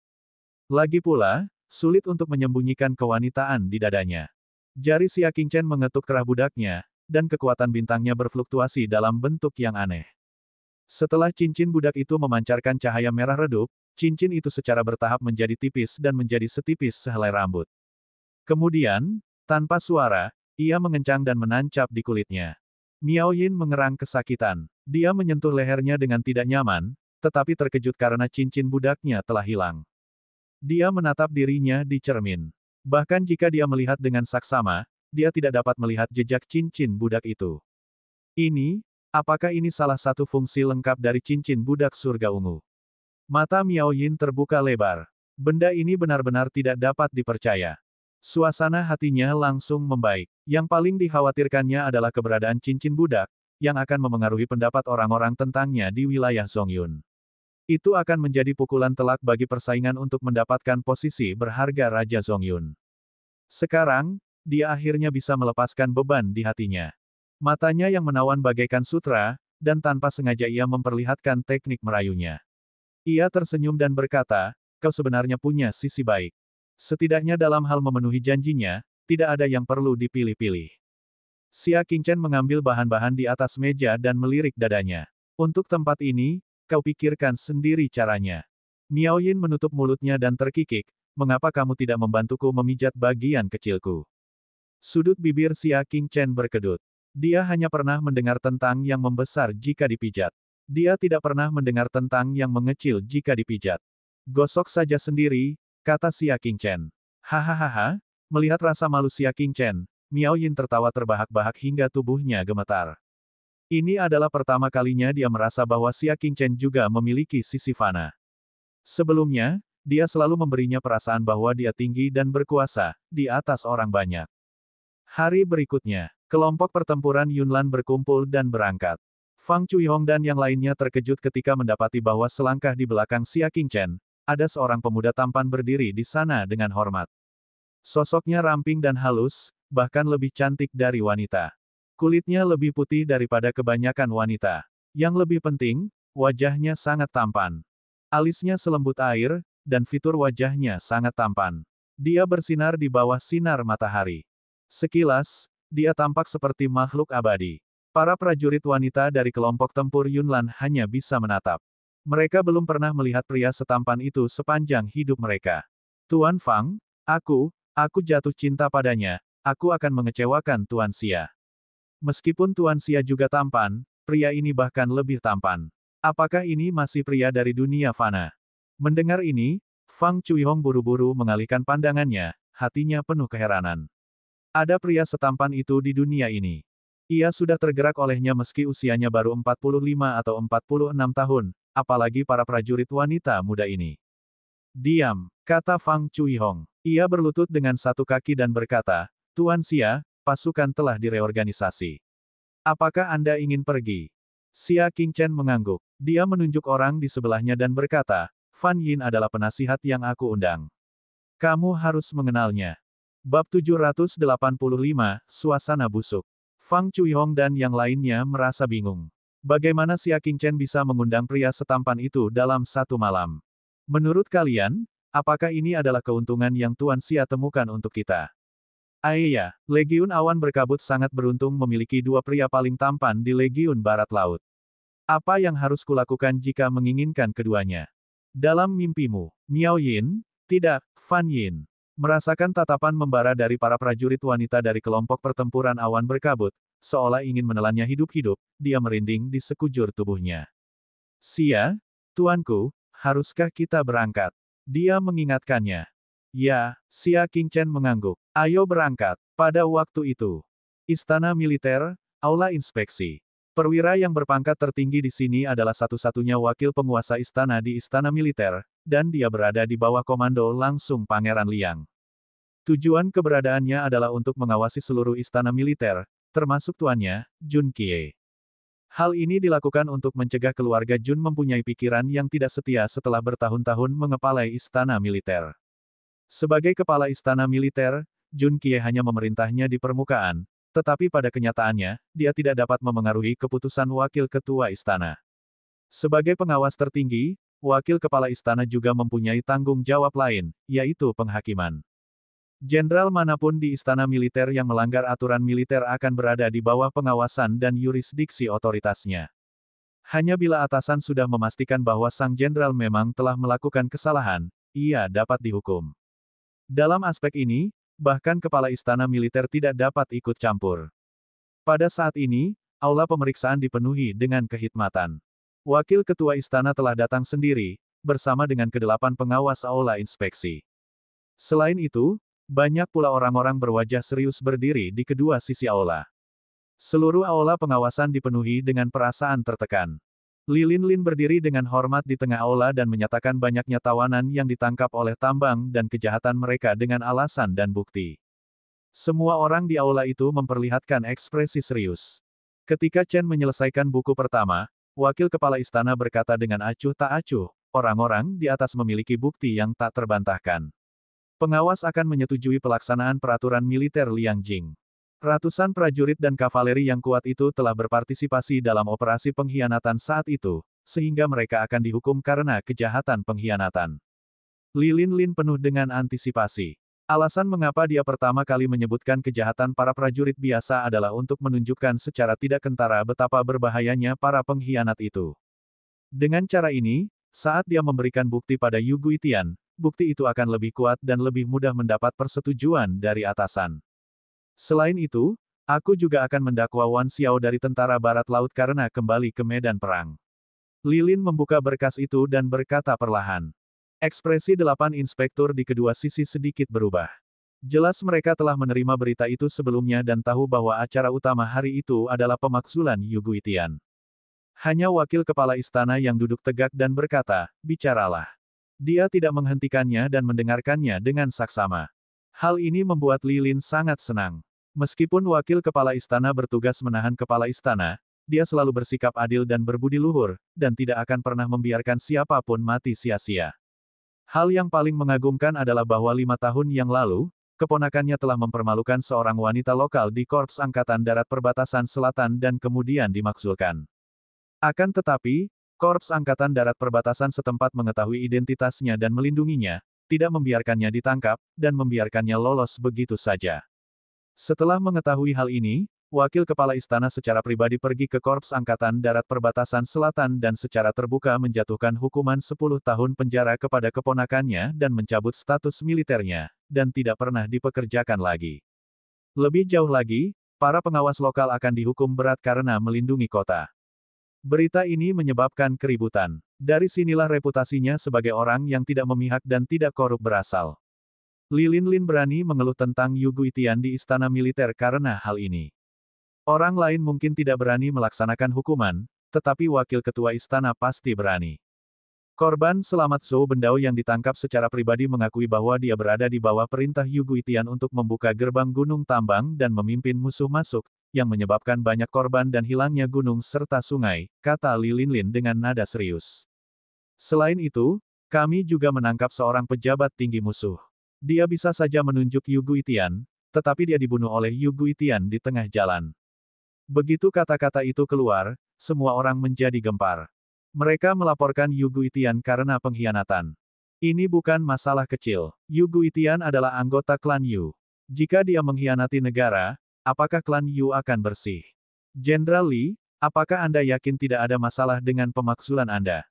Lagi pula, sulit untuk menyembunyikan kewanitaan di dadanya. Jari Xia Qingchen mengetuk kerah budaknya, dan kekuatan bintangnya berfluktuasi dalam bentuk yang aneh. Setelah cincin budak itu memancarkan cahaya merah redup, cincin itu secara bertahap menjadi tipis dan menjadi setipis sehelai rambut. Kemudian, tanpa suara, ia mengencang dan menancap di kulitnya. Miao Yin mengerang kesakitan. Dia menyentuh lehernya dengan tidak nyaman, tetapi terkejut karena cincin budaknya telah hilang. Dia menatap dirinya di cermin. Bahkan jika dia melihat dengan saksama, dia tidak dapat melihat jejak cincin budak itu. Apakah ini salah satu fungsi lengkap dari cincin budak surga ungu? Mata Miao Yin terbuka lebar. Benda ini benar-benar tidak dapat dipercaya. Suasana hatinya langsung membaik. Yang paling dikhawatirkannya adalah keberadaan cincin budak, yang akan memengaruhi pendapat orang-orang tentangnya di wilayah Zongyun. Itu akan menjadi pukulan telak bagi persaingan untuk mendapatkan posisi berharga Raja Zongyun. Sekarang, dia akhirnya bisa melepaskan beban di hatinya. Matanya yang menawan bagaikan sutra, dan tanpa sengaja ia memperlihatkan teknik merayunya. Ia tersenyum dan berkata, kau sebenarnya punya sisi baik. Setidaknya dalam hal memenuhi janjinya, tidak ada yang perlu dipilih-pilih. Xia Qingchen mengambil bahan-bahan di atas meja dan melirik dadanya. Untuk tempat ini, kau pikirkan sendiri caranya. Miao Yin menutup mulutnya dan terkikik, mengapa kamu tidak membantuku memijat bagian kecilku? Sudut bibir Xia Qingchen berkedut. Dia hanya pernah mendengar tentang yang membesar jika dipijat. Dia tidak pernah mendengar tentang yang mengecil jika dipijat. Gosok saja sendiri, kata Xia Qingchen. Hahaha, melihat rasa malu Xia Qingchen, Miao Yin tertawa terbahak-bahak hingga tubuhnya gemetar. Ini adalah pertama kalinya dia merasa bahwa Xia Qingchen juga memiliki sisi fana. Sebelumnya, dia selalu memberinya perasaan bahwa dia tinggi dan berkuasa, di atas orang banyak. Hari berikutnya, kelompok pertempuran Yunlan berkumpul dan berangkat. Fang Chuihong dan yang lainnya terkejut ketika mendapati bahwa selangkah di belakang Xia Qingchen, ada seorang pemuda tampan berdiri di sana dengan hormat. Sosoknya ramping dan halus, bahkan lebih cantik dari wanita. Kulitnya lebih putih daripada kebanyakan wanita. Yang lebih penting, wajahnya sangat tampan. Alisnya selembut air, dan fitur wajahnya sangat tampan. Dia bersinar di bawah sinar matahari. Sekilas, dia tampak seperti makhluk abadi. Para prajurit wanita dari kelompok tempur Yunlan hanya bisa menatap. Mereka belum pernah melihat pria setampan itu sepanjang hidup mereka. Tuan Fang, aku jatuh cinta padanya, aku akan mengecewakan Tuan Xia. Meskipun Tuan Xia juga tampan, pria ini bahkan lebih tampan. Apakah ini masih pria dari dunia fana? Mendengar ini, Fang Chuihong buru-buru mengalihkan pandangannya, hatinya penuh keheranan. Ada pria setampan itu di dunia ini. Ia sudah tergerak olehnya meski usianya baru 45 atau 46 tahun, apalagi para prajurit wanita muda ini. Diam, kata Fang Chuihong. Ia berlutut dengan satu kaki dan berkata, Tuan Xia, pasukan telah direorganisasi. Apakah Anda ingin pergi? Xia Qingchen mengangguk. Dia menunjuk orang di sebelahnya dan berkata, Fan Yin adalah penasihat yang aku undang. Kamu harus mengenalnya. Bab 785, Suasana Busuk. Fang Chuihong dan yang lainnya merasa bingung. Bagaimana Xia Qingchen bisa mengundang pria setampan itu dalam satu malam? Menurut kalian, apakah ini adalah keuntungan yang Tuan Xia temukan untuk kita? Iya, Legiun Awan Berkabut sangat beruntung memiliki dua pria paling tampan di Legiun Barat Laut. Apa yang harus kulakukan jika menginginkan keduanya? Dalam mimpimu, Miao Yin? Tidak, Fan Yin. Merasakan tatapan membara dari para prajurit wanita dari kelompok pertempuran Awan Berkabut, seolah ingin menelannya hidup-hidup, dia merinding di sekujur tubuhnya. Xia, tuanku, haruskah kita berangkat? Dia mengingatkannya. Ya, Xia Qingchen mengangguk. Ayo berangkat. Pada waktu itu, Istana Militer, Aula Inspeksi. Perwira yang berpangkat tertinggi di sini adalah satu-satunya wakil penguasa istana di Istana Militer, dan dia berada di bawah komando langsung Pangeran Liang. Tujuan keberadaannya adalah untuk mengawasi seluruh istana militer, termasuk tuannya, Jun Qiye. Hal ini dilakukan untuk mencegah keluarga Jun mempunyai pikiran yang tidak setia setelah bertahun-tahun mengepalai istana militer. Sebagai kepala istana militer, Jun Qiye hanya memerintahnya di permukaan, tetapi pada kenyataannya, dia tidak dapat memengaruhi keputusan wakil ketua istana. Sebagai pengawas tertinggi, wakil kepala istana juga mempunyai tanggung jawab lain, yaitu penghakiman. Jenderal manapun di istana militer yang melanggar aturan militer akan berada di bawah pengawasan dan yurisdiksi otoritasnya. Hanya bila atasan sudah memastikan bahwa sang jenderal memang telah melakukan kesalahan, ia dapat dihukum. Dalam aspek ini, bahkan kepala istana militer tidak dapat ikut campur. Pada saat ini, aula pemeriksaan dipenuhi dengan kehikmatan. Wakil ketua istana telah datang sendiri, bersama dengan ke-8 pengawas aula inspeksi. Selain itu, banyak pula orang-orang berwajah serius berdiri di kedua sisi aula. Seluruh aula pengawasan dipenuhi dengan perasaan tertekan. Li Linlin berdiri dengan hormat di tengah aula dan menyatakan banyaknya tawanan yang ditangkap oleh tambang dan kejahatan mereka dengan alasan dan bukti. Semua orang di aula itu memperlihatkan ekspresi serius. Ketika Chen menyelesaikan buku pertama, wakil kepala istana berkata dengan acuh tak acuh, orang-orang di atas memiliki bukti yang tak terbantahkan. Pengawas akan menyetujui pelaksanaan peraturan militer Liang Jing. Ratusan prajurit dan kavaleri yang kuat itu telah berpartisipasi dalam operasi pengkhianatan saat itu, sehingga mereka akan dihukum karena kejahatan pengkhianatan. Li Linlin penuh dengan antisipasi. Alasan mengapa dia pertama kali menyebutkan kejahatan para prajurit biasa adalah untuk menunjukkan secara tidak kentara betapa berbahayanya para pengkhianat itu. Dengan cara ini, saat dia memberikan bukti pada Yu Guitian, bukti itu akan lebih kuat dan lebih mudah mendapat persetujuan dari atasan. Selain itu, aku juga akan mendakwa Wan Xiao dari tentara Barat Laut karena kembali ke medan perang. Lilin membuka berkas itu dan berkata perlahan. Ekspresi 8 inspektur di kedua sisi sedikit berubah. Jelas mereka telah menerima berita itu sebelumnya dan tahu bahwa acara utama hari itu adalah pemakzulan Yu Guitian. Hanya wakil kepala istana yang duduk tegak dan berkata, bicaralah. Dia tidak menghentikannya dan mendengarkannya dengan saksama. Hal ini membuat Lilin sangat senang. Meskipun wakil kepala istana bertugas menahan kepala istana, dia selalu bersikap adil dan berbudi luhur, dan tidak akan pernah membiarkan siapapun mati sia-sia. Hal yang paling mengagumkan adalah bahwa 5 tahun yang lalu, keponakannya telah mempermalukan seorang wanita lokal di Korps Angkatan Darat Perbatasan Selatan dan kemudian dimakzulkan. Akan tetapi, Korps Angkatan Darat Perbatasan setempat mengetahui identitasnya dan melindunginya, tidak membiarkannya ditangkap, dan membiarkannya lolos begitu saja. Setelah mengetahui hal ini, wakil kepala istana secara pribadi pergi ke Korps Angkatan Darat Perbatasan Selatan dan secara terbuka menjatuhkan hukuman 10 tahun penjara kepada keponakannya dan mencabut status militernya, dan tidak pernah dipekerjakan lagi. Lebih jauh lagi, para pengawas lokal akan dihukum berat karena melindungi kota. Berita ini menyebabkan keributan. Dari sinilah reputasinya sebagai orang yang tidak memihak dan tidak korup berasal. Li Linlin berani mengeluh tentang Yu Guitian di istana militer karena hal ini. Orang lain mungkin tidak berani melaksanakan hukuman, tetapi wakil ketua istana pasti berani. Korban selamat Zhou Bendao yang ditangkap secara pribadi mengakui bahwa dia berada di bawah perintah Yu Guitian untuk membuka gerbang gunung tambang dan memimpin musuh masuk, yang menyebabkan banyak korban dan hilangnya gunung serta sungai, kata Li Linlin dengan nada serius. Selain itu, kami juga menangkap seorang pejabat tinggi musuh. Dia bisa saja menunjuk Yu Guitian, tetapi dia dibunuh oleh Yu Guitian di tengah jalan. Begitu kata-kata itu keluar, semua orang menjadi gempar. Mereka melaporkan Yu Guitian karena pengkhianatan. Ini bukan masalah kecil. Yu Guitian adalah anggota klan Yu. Jika dia mengkhianati negara, apakah klan Yu akan bersih? Jenderal Li, apakah Anda yakin tidak ada masalah dengan pemakzulan Anda?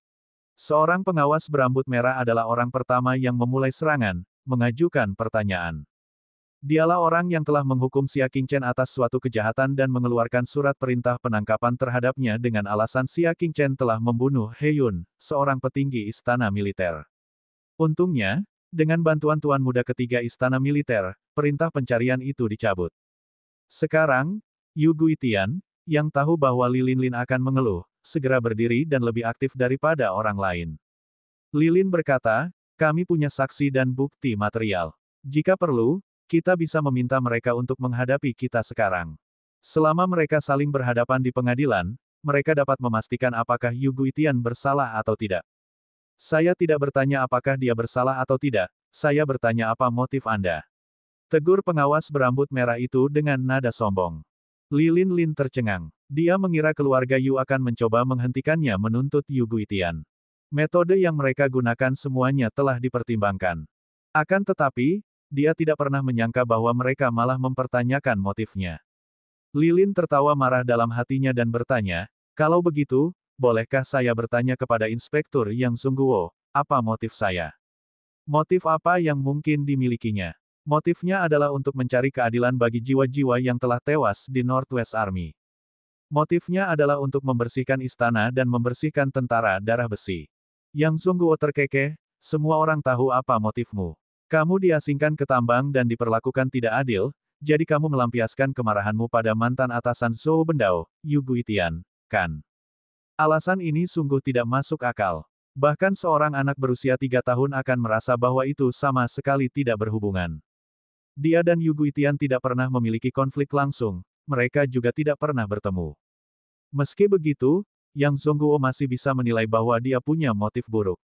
Seorang pengawas berambut merah adalah orang pertama yang memulai serangan, mengajukan pertanyaan. Dialah orang yang telah menghukum Xia Qingchen atas suatu kejahatan dan mengeluarkan surat perintah penangkapan terhadapnya dengan alasan Xia Qingchen telah membunuh He Yun, seorang petinggi istana militer. Untungnya, dengan bantuan tuan muda ketiga istana militer, perintah pencarian itu dicabut. Sekarang, Yu Guitian, yang tahu bahwa Li Linlin akan mengeluh, segera berdiri dan lebih aktif daripada orang lain. Lilin berkata, kami punya saksi dan bukti material. Jika perlu, kita bisa meminta mereka untuk menghadapi kita sekarang. Selama mereka saling berhadapan di pengadilan, mereka dapat memastikan apakah Yu Guitian bersalah atau tidak. Saya tidak bertanya apakah dia bersalah atau tidak, saya bertanya apa motif Anda. Tegur pengawas berambut merah itu dengan nada sombong. Li Linlin tercengang. Dia mengira keluarga Yu akan mencoba menghentikannya menuntut Yu Guitian. Metode yang mereka gunakan semuanya telah dipertimbangkan. Akan tetapi, dia tidak pernah menyangka bahwa mereka malah mempertanyakan motifnya. Lilin tertawa marah dalam hatinya dan bertanya, kalau begitu, bolehkah saya bertanya kepada Inspektur Yang Sungguo, apa motif saya? Motif apa yang mungkin dimilikinya? Motifnya adalah untuk mencari keadilan bagi jiwa-jiwa yang telah tewas di Northwest Army. Motifnya adalah untuk membersihkan istana dan membersihkan tentara darah besi. Yang Sungguo terkekeh, semua orang tahu apa motifmu. Kamu diasingkan ke tambang dan diperlakukan tidak adil, jadi kamu melampiaskan kemarahanmu pada mantan atasan Zhou Bendao, Yu Guitian, kan? Alasan ini sungguh tidak masuk akal. Bahkan seorang anak berusia 3 tahun akan merasa bahwa itu sama sekali tidak berhubungan. Dia dan Yu Guitian tidak pernah memiliki konflik langsung, mereka juga tidak pernah bertemu. Meski begitu, Yang Sungguo masih bisa menilai bahwa dia punya motif buruk.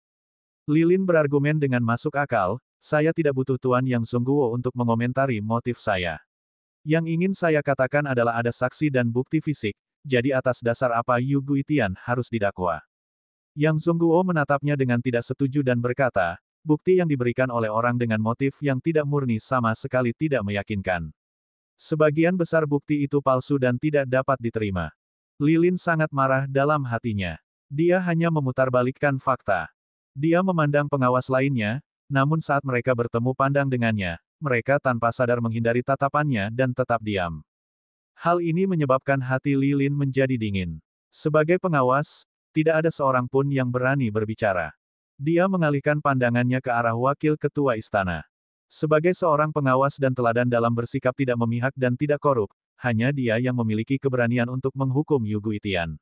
Lilin berargumen dengan masuk akal, saya tidak butuh Tuan Yang Zongguo untuk mengomentari motif saya. Yang ingin saya katakan adalah ada saksi dan bukti fisik, jadi atas dasar apa Yu Guitian harus didakwa. Yang Zongguo menatapnya dengan tidak setuju dan berkata, bukti yang diberikan oleh orang dengan motif yang tidak murni sama sekali tidak meyakinkan. Sebagian besar bukti itu palsu dan tidak dapat diterima. Lilin sangat marah dalam hatinya. Dia hanya memutarbalikkan fakta. Dia memandang pengawas lainnya, namun saat mereka bertemu pandang dengannya, mereka tanpa sadar menghindari tatapannya dan tetap diam. Hal ini menyebabkan hati Lilin menjadi dingin. Sebagai pengawas, tidak ada seorang pun yang berani berbicara. Dia mengalihkan pandangannya ke arah wakil ketua istana. Sebagai seorang pengawas dan teladan dalam bersikap tidak memihak dan tidak korup, hanya dia yang memiliki keberanian untuk menghukum Yu Guitian.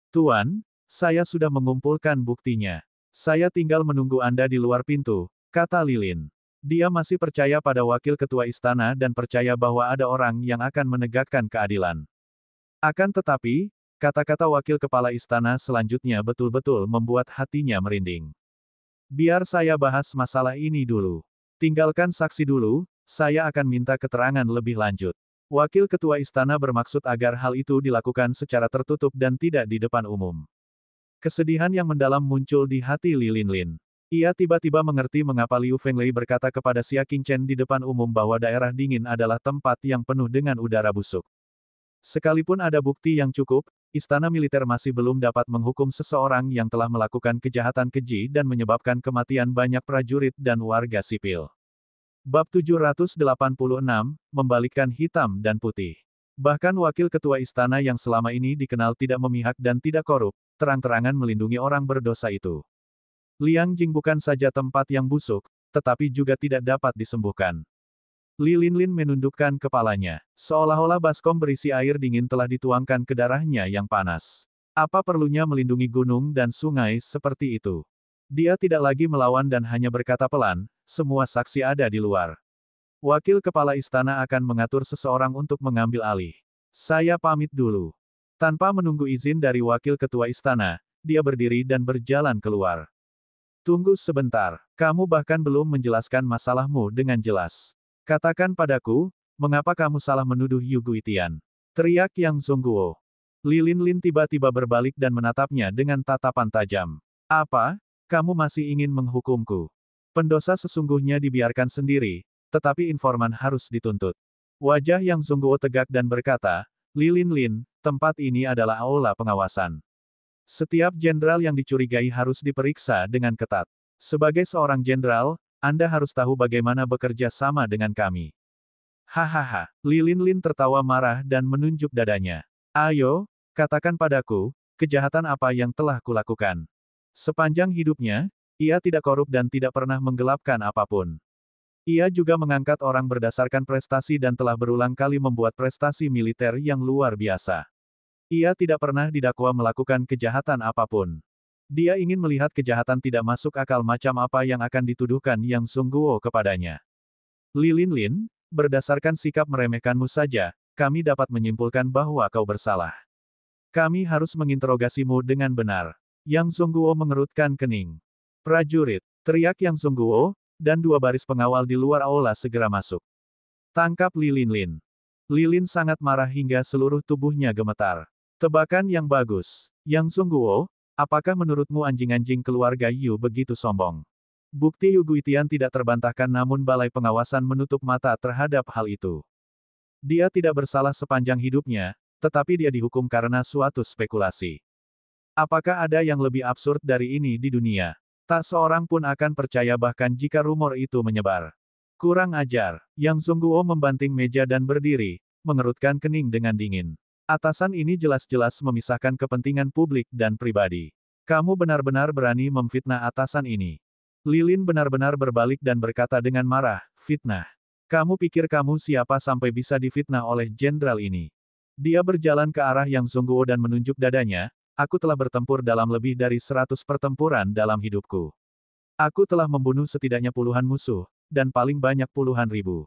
Tuan, saya sudah mengumpulkan buktinya. Saya tinggal menunggu Anda di luar pintu, kata Lilin. Dia masih percaya pada wakil ketua istana dan percaya bahwa ada orang yang akan menegakkan keadilan. Akan tetapi, kata-kata wakil kepala istana selanjutnya betul-betul membuat hatinya merinding. Biar saya bahas masalah ini dulu. Tinggalkan saksi dulu, saya akan minta keterangan lebih lanjut. Wakil ketua istana bermaksud agar hal itu dilakukan secara tertutup dan tidak di depan umum. Kesedihan yang mendalam muncul di hati Li Linlin. Ia tiba-tiba mengerti mengapa Liu Fenglei berkata kepada Xia Qingchen di depan umum bahwa daerah dingin adalah tempat yang penuh dengan udara busuk. Sekalipun ada bukti yang cukup, istana militer masih belum dapat menghukum seseorang yang telah melakukan kejahatan keji dan menyebabkan kematian banyak prajurit dan warga sipil. Bab 786, Membalikkan hitam dan putih. Bahkan wakil ketua istana yang selama ini dikenal tidak memihak dan tidak korup, terang-terangan melindungi orang berdosa itu. Liang Jing bukan saja tempat yang busuk, tetapi juga tidak dapat disembuhkan. Li Linlin menundukkan kepalanya, seolah-olah baskom berisi air dingin telah dituangkan ke darahnya yang panas. Apa perlunya melindungi gunung dan sungai seperti itu? Dia tidak lagi melawan dan hanya berkata pelan, semua saksi ada di luar. Wakil kepala istana akan mengatur seseorang untuk mengambil alih. Saya pamit dulu. Tanpa menunggu izin dari wakil ketua istana, dia berdiri dan berjalan keluar. Tunggu sebentar, kamu bahkan belum menjelaskan masalahmu dengan jelas. Katakan padaku, mengapa kamu salah menuduh Yu Guitian? Teriak Yang Zongguo. Li Linlin tiba-tiba berbalik dan menatapnya dengan tatapan tajam. Apa? Kamu masih ingin menghukumku? Pendosa sesungguhnya dibiarkan sendiri, tetapi informan harus dituntut. Wajah Yang Zongguo tegak dan berkata, Li Linlin, tempat ini adalah aula pengawasan. Setiap jenderal yang dicurigai harus diperiksa dengan ketat. Sebagai seorang jenderal, Anda harus tahu bagaimana bekerja sama dengan kami. Hahaha, Li Linlin tertawa marah dan menunjuk dadanya. Ayo, katakan padaku, kejahatan apa yang telah kulakukan. Sepanjang hidupnya, ia tidak korup dan tidak pernah menggelapkan apapun. Ia juga mengangkat orang berdasarkan prestasi dan telah berulang kali membuat prestasi militer yang luar biasa. Ia tidak pernah didakwa melakukan kejahatan apapun. Dia ingin melihat kejahatan tidak masuk akal macam apa yang akan dituduhkan Yang Zongguo kepadanya. Li Linlin, berdasarkan sikap meremehkanmu saja, kami dapat menyimpulkan bahwa kau bersalah. Kami harus menginterogasimu dengan benar. Yang Zongguo mengerutkan kening. Prajurit, teriak Yang Zongguo, dan dua baris pengawal di luar aula segera masuk. Tangkap Li Linlin. Lilin sangat marah hingga seluruh tubuhnya gemetar. Tebakan yang bagus. Yang Zongguo, apakah menurutmu anjing-anjing keluarga Yu begitu sombong? Bukti Yu Guitian tidak terbantahkan namun balai pengawasan menutup mata terhadap hal itu. Dia tidak bersalah sepanjang hidupnya, tetapi dia dihukum karena suatu spekulasi. Apakah ada yang lebih absurd dari ini di dunia? Tak seorang pun akan percaya bahkan jika rumor itu menyebar. Kurang ajar. Yang Zongguo membanting meja dan berdiri, mengerutkan kening dengan dingin. Atasan ini jelas-jelas memisahkan kepentingan publik dan pribadi. Kamu benar-benar berani memfitnah atasan ini. Lilin benar-benar berbalik dan berkata dengan marah, fitnah. Kamu pikir kamu siapa sampai bisa difitnah oleh jenderal ini? Dia berjalan ke arah Yang Zongguo dan menunjuk dadanya, aku telah bertempur dalam lebih dari 100 pertempuran dalam hidupku. Aku telah membunuh setidaknya puluhan musuh, dan paling banyak puluhan ribu.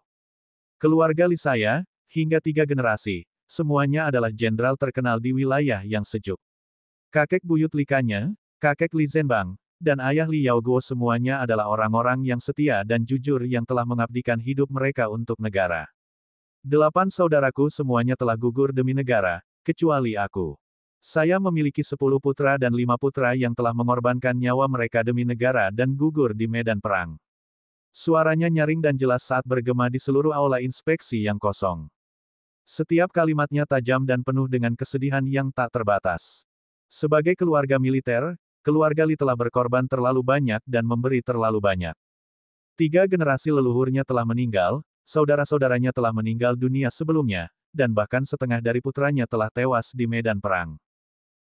Keluarga Li saya, hingga 3 generasi, semuanya adalah jenderal terkenal di wilayah yang sejuk. Kakek buyut Likanya, kakek Li Zhenbang, dan ayah Li Yaoguo semuanya adalah orang-orang yang setia dan jujur yang telah mengabdikan hidup mereka untuk negara. 8 saudaraku semuanya telah gugur demi negara, kecuali aku. Saya memiliki 10 putra dan 5 putra yang telah mengorbankan nyawa mereka demi negara dan gugur di medan perang. Suaranya nyaring dan jelas saat bergema di seluruh aula inspeksi yang kosong. Setiap kalimatnya tajam dan penuh dengan kesedihan yang tak terbatas. Sebagai keluarga militer, keluarga Li telah berkorban terlalu banyak dan memberi terlalu banyak. 3 generasi leluhurnya telah meninggal, saudara-saudaranya telah meninggal dunia sebelumnya, dan bahkan setengah dari putranya telah tewas di medan perang.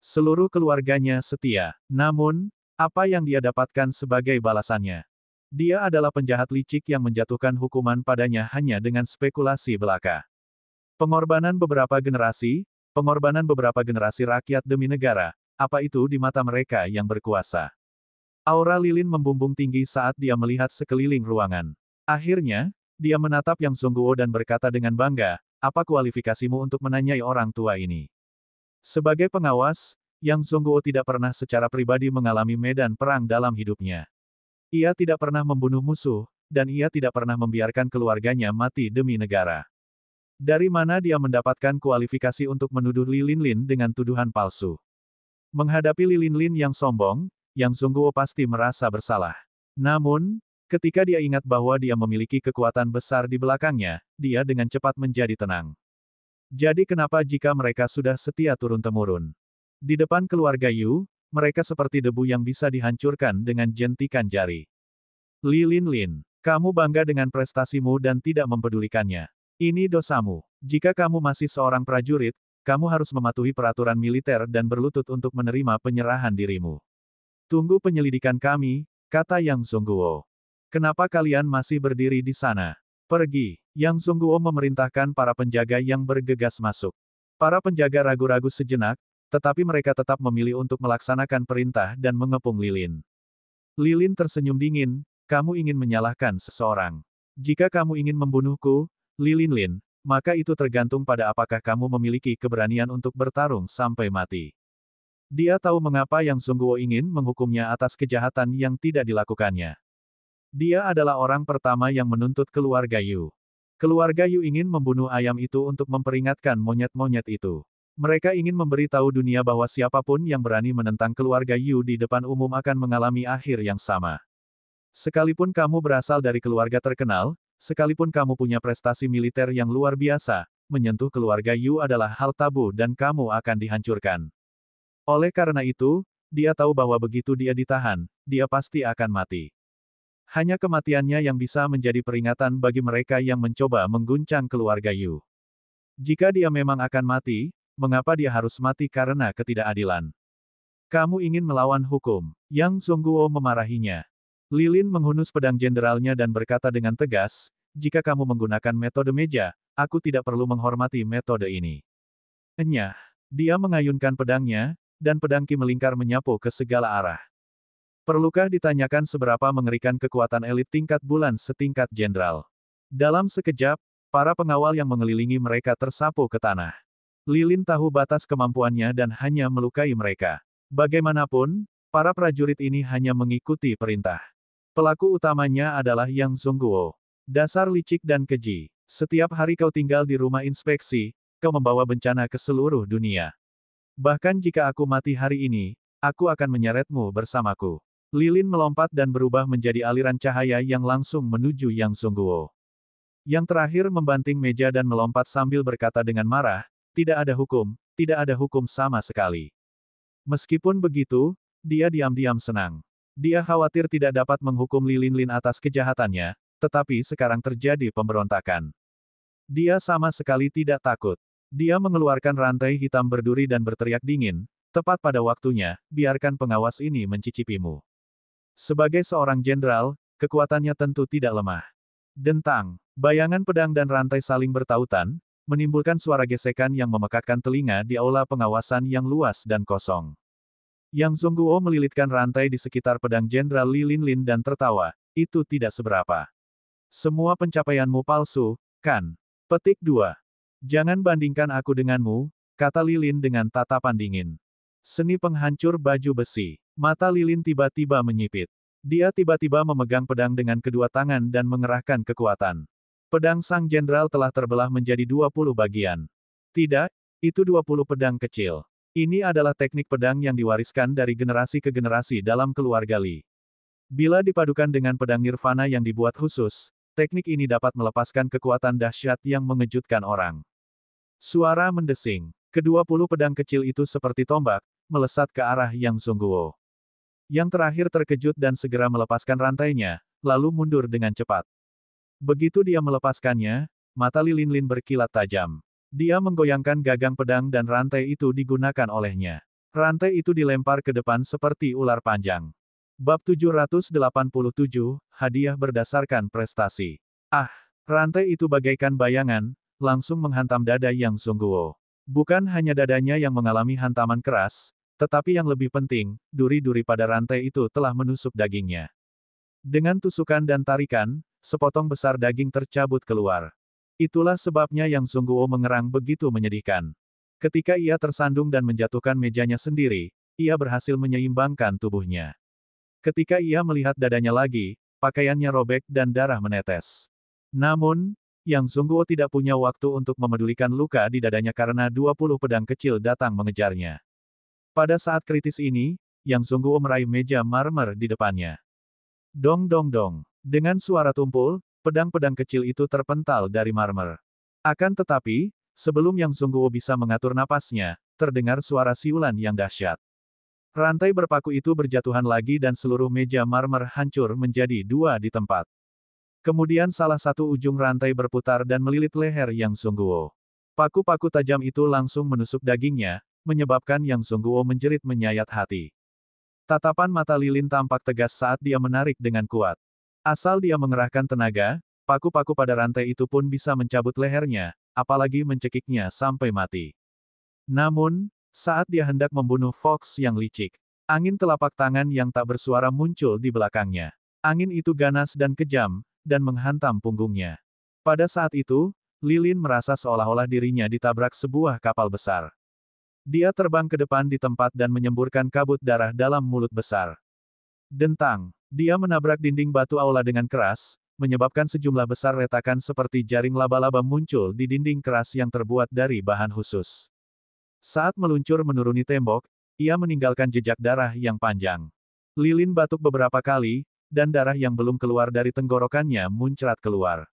Seluruh keluarganya setia. Namun, apa yang dia dapatkan sebagai balasannya? Dia adalah penjahat licik yang menjatuhkan hukuman padanya hanya dengan spekulasi belaka. Pengorbanan beberapa generasi rakyat demi negara, apa itu di mata mereka yang berkuasa? Aura lilin membumbung tinggi saat dia melihat sekeliling ruangan. Akhirnya, dia menatap Yang Zongguo dan berkata dengan bangga, apa kualifikasimu untuk menanyai orang tua ini? Sebagai pengawas, Yang Zongguo tidak pernah secara pribadi mengalami medan perang dalam hidupnya. Ia tidak pernah membunuh musuh, dan ia tidak pernah membiarkan keluarganya mati demi negara. Dari mana dia mendapatkan kualifikasi untuk menuduh Li Linlin dengan tuduhan palsu? Menghadapi Li Linlin yang sombong, Yang Zongguo pasti merasa bersalah. Namun, ketika dia ingat bahwa dia memiliki kekuatan besar di belakangnya, dia dengan cepat menjadi tenang. Jadi kenapa jika mereka sudah setia turun-temurun? Di depan keluarga Yu, mereka seperti debu yang bisa dihancurkan dengan jentikan jari. Li Linlin, kamu bangga dengan prestasimu dan tidak mempedulikannya. Ini dosamu. Jika kamu masih seorang prajurit, kamu harus mematuhi peraturan militer dan berlutut untuk menerima penyerahan dirimu. Tunggu penyelidikan kami, kata Yang Zongguo. Kenapa kalian masih berdiri di sana? Pergi. Yang Zongguo memerintahkan para penjaga yang bergegas masuk. Para penjaga ragu-ragu sejenak, tetapi mereka tetap memilih untuk melaksanakan perintah dan mengepung Lilin. Lilin tersenyum dingin, kamu ingin menyalahkan seseorang. Jika kamu ingin membunuhku, Li Linlin, maka itu tergantung pada apakah kamu memiliki keberanian untuk bertarung sampai mati. Dia tahu mengapa Yang Zongguo ingin menghukumnya atas kejahatan yang tidak dilakukannya. Dia adalah orang pertama yang menuntut keluarga Yu. Keluarga Yu ingin membunuh ayam itu untuk memperingatkan monyet-monyet itu. Mereka ingin memberitahu dunia bahwa siapapun yang berani menentang keluarga Yu di depan umum akan mengalami akhir yang sama. Sekalipun kamu berasal dari keluarga terkenal, sekalipun kamu punya prestasi militer yang luar biasa, menyentuh keluarga Yu adalah hal tabu dan kamu akan dihancurkan. Oleh karena itu, dia tahu bahwa begitu dia ditahan, dia pasti akan mati. Hanya kematiannya yang bisa menjadi peringatan bagi mereka yang mencoba mengguncang keluarga Yu. Jika dia memang akan mati, mengapa dia harus mati karena ketidakadilan? Kamu ingin melawan hukum. Yang Zongguo memarahinya. Lilin menghunus pedang jenderalnya dan berkata dengan tegas, jika kamu menggunakan metode meja, aku tidak perlu menghormati metode ini. Enyah. Dia mengayunkan pedangnya, dan pedang Qi melingkar menyapu ke segala arah. Perlukah ditanyakan seberapa mengerikan kekuatan elit tingkat bulan setingkat jenderal? Dalam sekejap, para pengawal yang mengelilingi mereka tersapu ke tanah. Lilin tahu batas kemampuannya dan hanya melukai mereka. Bagaimanapun, para prajurit ini hanya mengikuti perintah. Pelaku utamanya adalah Yang Zongguo. Dasar licik dan keji. Setiap hari kau tinggal di rumah inspeksi, kau membawa bencana ke seluruh dunia. Bahkan jika aku mati hari ini, aku akan menyeretmu bersamaku. Lilin melompat dan berubah menjadi aliran cahaya yang langsung menuju Yang Zongguo. Yang terakhir membanting meja dan melompat sambil berkata dengan marah, tidak ada hukum sama sekali. Meskipun begitu, dia diam-diam senang. Dia khawatir tidak dapat menghukum Li Linlin atas kejahatannya, tetapi sekarang terjadi pemberontakan. Dia sama sekali tidak takut. Dia mengeluarkan rantai hitam berduri dan berteriak dingin, tepat pada waktunya, biarkan pengawas ini mencicipimu. Sebagai seorang jenderal, kekuatannya tentu tidak lemah. Dentang, bayangan pedang dan rantai saling bertautan, menimbulkan suara gesekan yang memekakkan telinga di aula pengawasan yang luas dan kosong. Yang Zongguo melilitkan rantai di sekitar pedang Jenderal Li Linlin dan tertawa, itu tidak seberapa. Semua pencapaianmu palsu, kan? Petik 2. Jangan bandingkan aku denganmu, kata Li Lin dengan tatapan dingin. Seni penghancur baju besi. Mata Lilin tiba-tiba menyipit. Dia tiba-tiba memegang pedang dengan kedua tangan dan mengerahkan kekuatan. Pedang sang jenderal telah terbelah menjadi 20 bagian. Tidak, itu 20 pedang kecil. Ini adalah teknik pedang yang diwariskan dari generasi ke generasi dalam keluarga Li. Bila dipadukan dengan pedang nirvana yang dibuat khusus, teknik ini dapat melepaskan kekuatan dahsyat yang mengejutkan orang. Suara mendesing. Ke-20 pedang kecil itu seperti tombak, melesat ke arah Yang Sungguo. Yang terakhir terkejut dan segera melepaskan rantainya, lalu mundur dengan cepat. Begitu dia melepaskannya, mata Lilin Lin berkilat tajam. Dia menggoyangkan gagang pedang dan rantai itu digunakan olehnya. Rantai itu dilempar ke depan seperti ular panjang. Bab 787, Hadiah berdasarkan prestasi. Ah, rantai itu bagaikan bayangan, langsung menghantam dada Yang Sungguo. Bukan hanya dadanya yang mengalami hantaman keras, tetapi yang lebih penting, duri-duri pada rantai itu telah menusuk dagingnya. Dengan tusukan dan tarikan, sepotong besar daging tercabut keluar. Itulah sebabnya Yang Sungguo mengerang begitu menyedihkan. Ketika ia tersandung dan menjatuhkan mejanya sendiri, ia berhasil menyeimbangkan tubuhnya. Ketika ia melihat dadanya lagi, pakaiannya robek dan darah menetes. Namun, Yang Sungguo tidak punya waktu untuk memedulikan luka di dadanya karena 20 pedang kecil datang mengejarnya. Pada saat kritis ini, Yang Sungguo meraih meja marmer di depannya. Dong dong dong. Dengan suara tumpul, pedang-pedang kecil itu terpental dari marmer. Akan tetapi, sebelum Yang Sungguo bisa mengatur napasnya, terdengar suara siulan yang dahsyat. Rantai berpaku itu berjatuhan lagi dan seluruh meja marmer hancur menjadi dua di tempat. Kemudian salah satu ujung rantai berputar dan melilit leher Yang Sungguo. Paku-paku tajam itu langsung menusuk dagingnya, menyebabkan Yang Sungguo menjerit menyayat hati. Tatapan mata Lilin tampak tegas saat dia menarik dengan kuat. Asal dia mengerahkan tenaga, paku-paku pada rantai itu pun bisa mencabut lehernya, apalagi mencekiknya sampai mati. Namun, saat dia hendak membunuh Fox yang licik, angin telapak tangan yang tak bersuara muncul di belakangnya. Angin itu ganas dan kejam, dan menghantam punggungnya. Pada saat itu, Lilin merasa seolah-olah dirinya ditabrak sebuah kapal besar. Dia terbang ke depan di tempat dan menyemburkan kabut darah dalam mulut besar. Dentang. Dia menabrak dinding batu aula dengan keras, menyebabkan sejumlah besar retakan seperti jaring laba-laba muncul di dinding keras yang terbuat dari bahan khusus. Saat meluncur menuruni tembok, ia meninggalkan jejak darah yang panjang. Lilin batuk beberapa kali, dan darah yang belum keluar dari tenggorokannya muncrat keluar.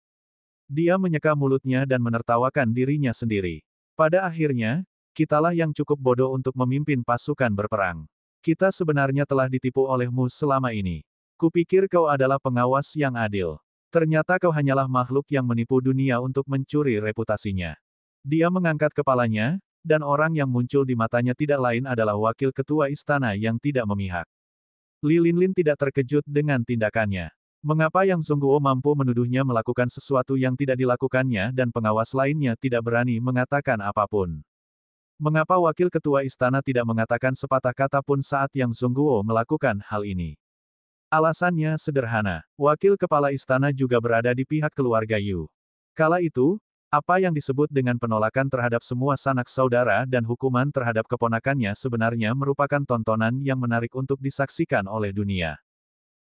Dia menyeka mulutnya dan menertawakan dirinya sendiri. Pada akhirnya, kitalah yang cukup bodoh untuk memimpin pasukan berperang. Kita sebenarnya telah ditipu olehmu selama ini. Kupikir kau adalah pengawas yang adil. Ternyata kau hanyalah makhluk yang menipu dunia untuk mencuri reputasinya. Dia mengangkat kepalanya, dan orang yang muncul di matanya tidak lain adalah wakil ketua istana yang tidak memihak. Lilin Lin tidak terkejut dengan tindakannya. Mengapa Yang Sungguo mampu menuduhnya melakukan sesuatu yang tidak dilakukannya dan pengawas lainnya tidak berani mengatakan apapun? Mengapa wakil ketua istana tidak mengatakan sepatah kata pun saat Yang Sungguo melakukan hal ini? Alasannya sederhana, wakil kepala istana juga berada di pihak keluarga Yu. Kala itu, apa yang disebut dengan penolakan terhadap semua sanak saudara dan hukuman terhadap keponakannya sebenarnya merupakan tontonan yang menarik untuk disaksikan oleh dunia.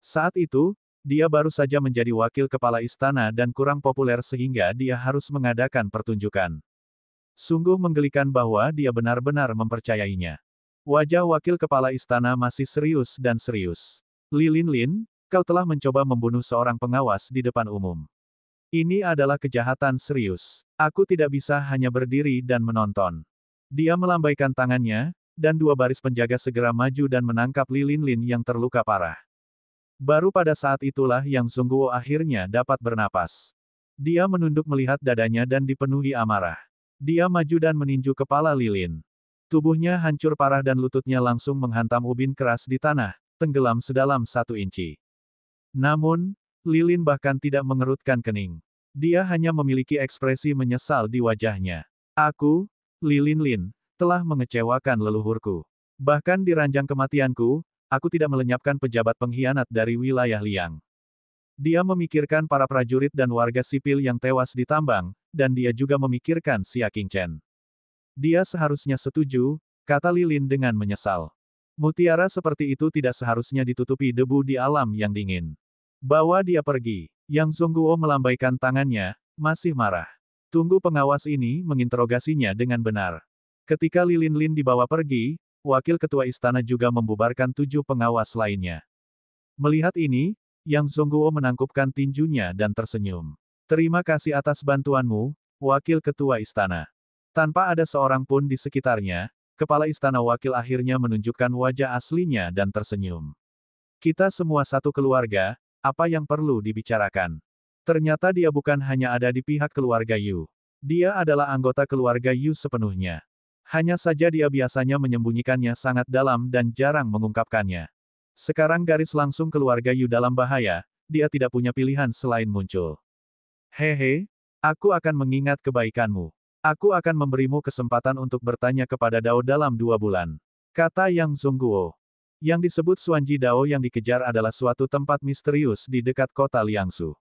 Saat itu, dia baru saja menjadi wakil kepala istana dan kurang populer sehingga dia harus mengadakan pertunjukan. Sungguh menggelikan bahwa dia benar-benar mempercayainya. Wajah wakil kepala istana masih serius dan serius. Lilin Lin, kau telah mencoba membunuh seorang pengawas di depan umum. Ini adalah kejahatan serius. Aku tidak bisa hanya berdiri dan menonton. Dia melambaikan tangannya, dan dua baris penjaga segera maju dan menangkap Lilin Lin yang terluka parah. Baru pada saat itulah Yang Sungguo akhirnya dapat bernapas. Dia menunduk melihat dadanya dan dipenuhi amarah. Dia maju dan meninju kepala Lilin. Tubuhnya hancur parah dan lututnya langsung menghantam ubin keras di tanah, tenggelam sedalam 1 inci. Namun, Lilin bahkan tidak mengerutkan kening. Dia hanya memiliki ekspresi menyesal di wajahnya. Aku, Lilin Lin, telah mengecewakan leluhurku. Bahkan di ranjang kematianku, aku tidak melenyapkan pejabat pengkhianat dari wilayah Liang. Dia memikirkan para prajurit dan warga sipil yang tewas ditambang, dan dia juga memikirkan Xia Qingchen. Dia seharusnya setuju, kata Lilin dengan menyesal. Mutiara seperti itu tidak seharusnya ditutupi debu di alam yang dingin. Bawa dia pergi. Yang Zongguo melambaikan tangannya, masih marah. Tunggu, pengawas ini menginterogasinya dengan benar. Ketika Lilin Lin dibawa pergi, wakil ketua istana juga membubarkan 7 pengawas lainnya. Melihat ini, Yang Zongguo menangkupkan tinjunya dan tersenyum. Terima kasih atas bantuanmu, wakil ketua istana. Tanpa ada seorang pun di sekitarnya, kepala istana wakil akhirnya menunjukkan wajah aslinya dan tersenyum. Kita semua satu keluarga, apa yang perlu dibicarakan? Ternyata dia bukan hanya ada di pihak keluarga Yu. Dia adalah anggota keluarga Yu sepenuhnya. Hanya saja dia biasanya menyembunyikannya sangat dalam dan jarang mengungkapkannya. Sekarang garis langsung keluarga Yu dalam bahaya, dia tidak punya pilihan selain muncul. Hehe, aku akan mengingat kebaikanmu. Aku akan memberimu kesempatan untuk bertanya kepada Dao dalam 2 bulan. Kata Yang Zongguo. Yang disebut Xuanji Dao yang dikejar adalah suatu tempat misterius di dekat kota Liangsu.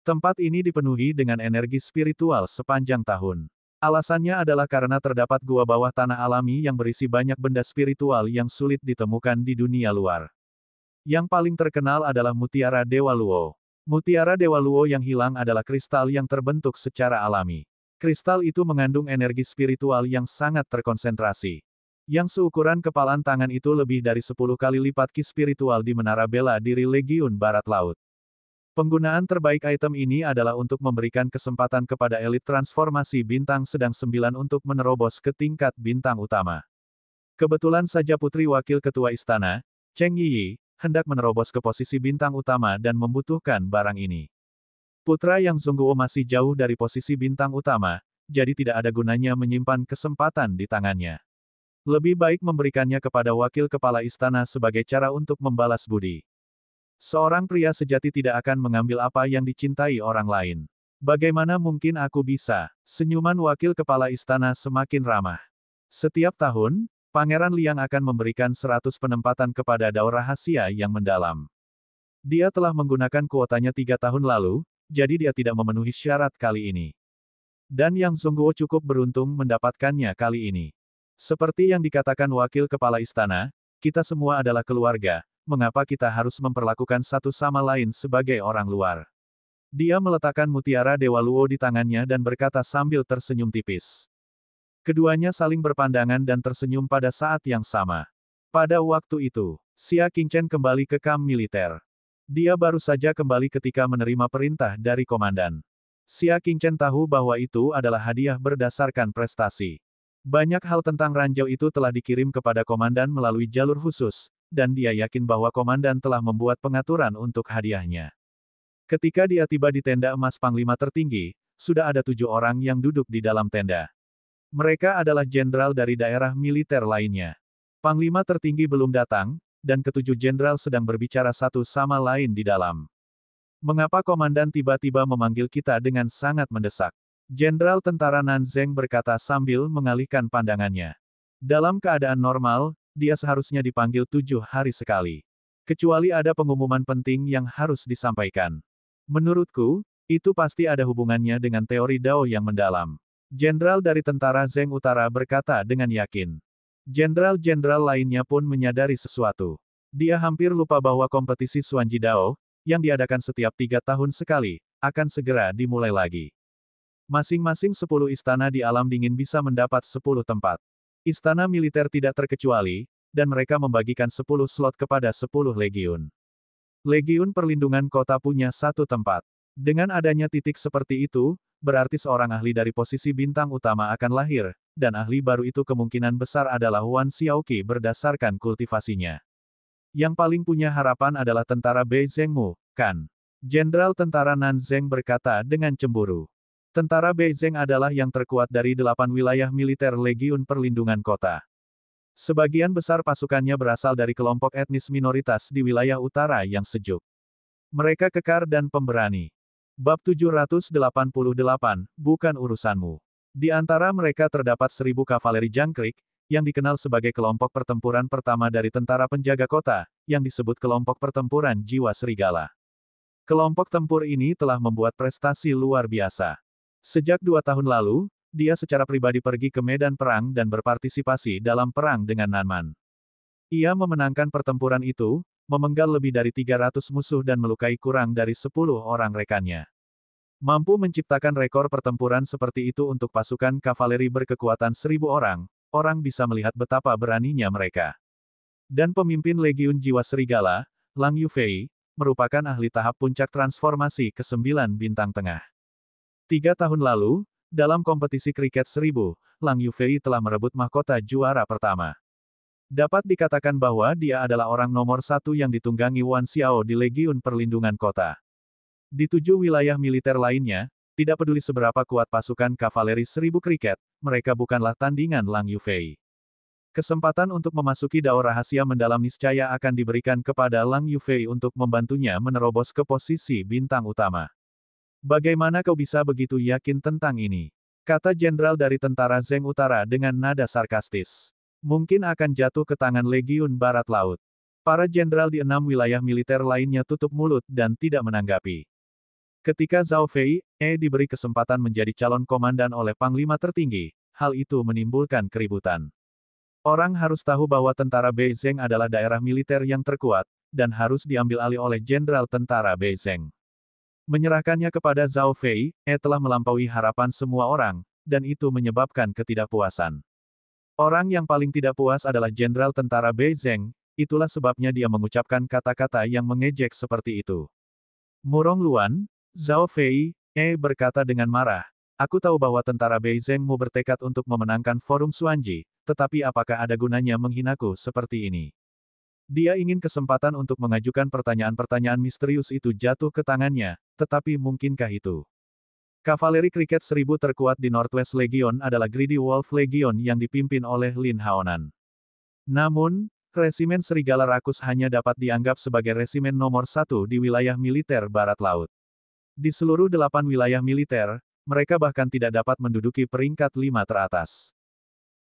Tempat ini dipenuhi dengan energi spiritual sepanjang tahun. Alasannya adalah karena terdapat gua bawah tanah alami yang berisi banyak benda spiritual yang sulit ditemukan di dunia luar. Yang paling terkenal adalah Mutiara Dewa Luo. Mutiara Dewa Luo yang hilang adalah kristal yang terbentuk secara alami. Kristal itu mengandung energi spiritual yang sangat terkonsentrasi. Yang seukuran kepalan tangan itu lebih dari 10 kali lipat ki spiritual di menara bela diri Legiun Barat Laut. Penggunaan terbaik item ini adalah untuk memberikan kesempatan kepada elit transformasi bintang sedang 9 untuk menerobos ke tingkat bintang utama. Kebetulan saja putri wakil ketua istana, Cheng Yiyi, hendak menerobos ke posisi bintang utama dan membutuhkan barang ini. Putra Yang Zongguo masih jauh dari posisi bintang utama, jadi tidak ada gunanya menyimpan kesempatan di tangannya. Lebih baik memberikannya kepada wakil kepala istana sebagai cara untuk membalas budi. Seorang pria sejati tidak akan mengambil apa yang dicintai orang lain. Bagaimana mungkin aku bisa? Senyuman wakil kepala istana semakin ramah. Setiap tahun, Pangeran Liang akan memberikan 100 penempatan kepada Dao rahasia yang mendalam. Dia telah menggunakan kuotanya 3 tahun lalu, jadi dia tidak memenuhi syarat kali ini. Dan Yang Zongguo cukup beruntung mendapatkannya kali ini. Seperti yang dikatakan wakil kepala istana, kita semua adalah keluarga. Mengapa kita harus memperlakukan satu sama lain sebagai orang luar? Dia meletakkan mutiara Dewa Luo di tangannya dan berkata sambil tersenyum tipis. Keduanya saling berpandangan dan tersenyum pada saat yang sama. Pada waktu itu, Xia Qingchen kembali ke kamp militer. Dia baru saja kembali ketika menerima perintah dari komandan. Xia Qingchen tahu bahwa itu adalah hadiah berdasarkan prestasi. Banyak hal tentang ranjau itu telah dikirim kepada komandan melalui jalur khusus, dan dia yakin bahwa komandan telah membuat pengaturan untuk hadiahnya. Ketika dia tiba di tenda emas Panglima tertinggi, sudah ada 7 orang yang duduk di dalam tenda. Mereka adalah jenderal dari daerah militer lainnya. Panglima tertinggi belum datang, dan ketujuh jenderal sedang berbicara satu sama lain di dalam. Mengapa komandan tiba-tiba memanggil kita dengan sangat mendesak? Jenderal tentara Nanzeng berkata sambil mengalihkan pandangannya. Dalam keadaan normal, dia seharusnya dipanggil 7 hari sekali. Kecuali ada pengumuman penting yang harus disampaikan. Menurutku, itu pasti ada hubungannya dengan teori Dao yang mendalam. Jenderal dari tentara Zeng Utara berkata dengan yakin. Jenderal-jenderal lainnya pun menyadari sesuatu. Dia hampir lupa bahwa kompetisi Xuanji Dao, yang diadakan setiap 3 tahun sekali, akan segera dimulai lagi. Masing-masing 10 istana di alam dingin bisa mendapat 10 tempat. Istana militer tidak terkecuali, dan mereka membagikan 10 slot kepada 10 legiun. Legiun perlindungan kota punya 1 tempat. Dengan adanya titik seperti itu, berarti seorang ahli dari posisi bintang utama akan lahir, dan ahli baru itu kemungkinan besar adalah Wan Xiaoqi berdasarkan kultivasinya. Yang paling punya harapan adalah tentara Bei Zhengmu, kan? Jenderal tentara Nanzeng berkata dengan cemburu. Tentara Bei Zheng adalah yang terkuat dari 8 wilayah militer Legiun Perlindungan Kota. Sebagian besar pasukannya berasal dari kelompok etnis minoritas di wilayah utara yang sejuk. Mereka kekar dan pemberani. Bab 788, bukan urusanmu. Di antara mereka terdapat 1000 kavaleri jangkrik, yang dikenal sebagai kelompok pertempuran pertama dari tentara penjaga kota, yang disebut kelompok pertempuran jiwa serigala. Kelompok tempur ini telah membuat prestasi luar biasa. Sejak 2 tahun lalu, dia secara pribadi pergi ke medan perang dan berpartisipasi dalam perang dengan Nanman. Ia memenangkan pertempuran itu, memenggal lebih dari 300 musuh dan melukai kurang dari 10 orang rekannya. Mampu menciptakan rekor pertempuran seperti itu untuk pasukan kavaleri berkekuatan 1000 orang, orang bisa melihat betapa beraninya mereka. Dan pemimpin Legiun Jiwa Serigala, Lang Yufei, merupakan ahli tahap puncak transformasi ke-9 bintang tengah. 3 tahun lalu, dalam kompetisi kriket 1000, Lang Yufei telah merebut mahkota juara pertama. Dapat dikatakan bahwa dia adalah orang nomor 1 yang ditunggangi Wan Xiao di Legiun Perlindungan Kota. Di 7 wilayah militer lainnya, tidak peduli seberapa kuat pasukan kavaleri 1000 kriket, mereka bukanlah tandingan Lang Yufei. Kesempatan untuk memasuki Dao Rahasia Mendalam niscaya akan diberikan kepada Lang Yufei untuk membantunya menerobos ke posisi bintang utama. Bagaimana kau bisa begitu yakin tentang ini? Kata jenderal dari tentara Zheng Utara dengan nada sarkastis. Mungkin akan jatuh ke tangan Legiun Barat Laut. Para jenderal di 6 wilayah militer lainnya tutup mulut dan tidak menanggapi. Ketika Zhao Fei diberi kesempatan menjadi calon komandan oleh Panglima tertinggi, hal itu menimbulkan keributan. Orang harus tahu bahwa tentara Beizeng adalah daerah militer yang terkuat, dan harus diambil alih oleh jenderal tentara Beizeng. Menyerahkannya kepada Zhao Fei telah melampaui harapan semua orang, dan itu menyebabkan ketidakpuasan. Orang yang paling tidak puas adalah jenderal tentara Beizeng, itulah sebabnya dia mengucapkan kata-kata yang mengejek seperti itu. Murong Luan, Zhao Fei berkata dengan marah, aku tahu bahwa tentara Beizeng mau bertekad untuk memenangkan forum Xuanji, tetapi apakah ada gunanya menghinaku seperti ini? Dia ingin kesempatan untuk mengajukan pertanyaan-pertanyaan misterius itu jatuh ke tangannya, tetapi mungkinkah itu? Kavaleri kriket 1000 terkuat di Northwest Legion adalah Greedy Wolf Legion yang dipimpin oleh Lin Haonan. Namun, resimen Serigala Rakus hanya dapat dianggap sebagai resimen nomor 1 di wilayah militer Barat Laut. Di seluruh 8 wilayah militer, mereka bahkan tidak dapat menduduki peringkat 5 teratas.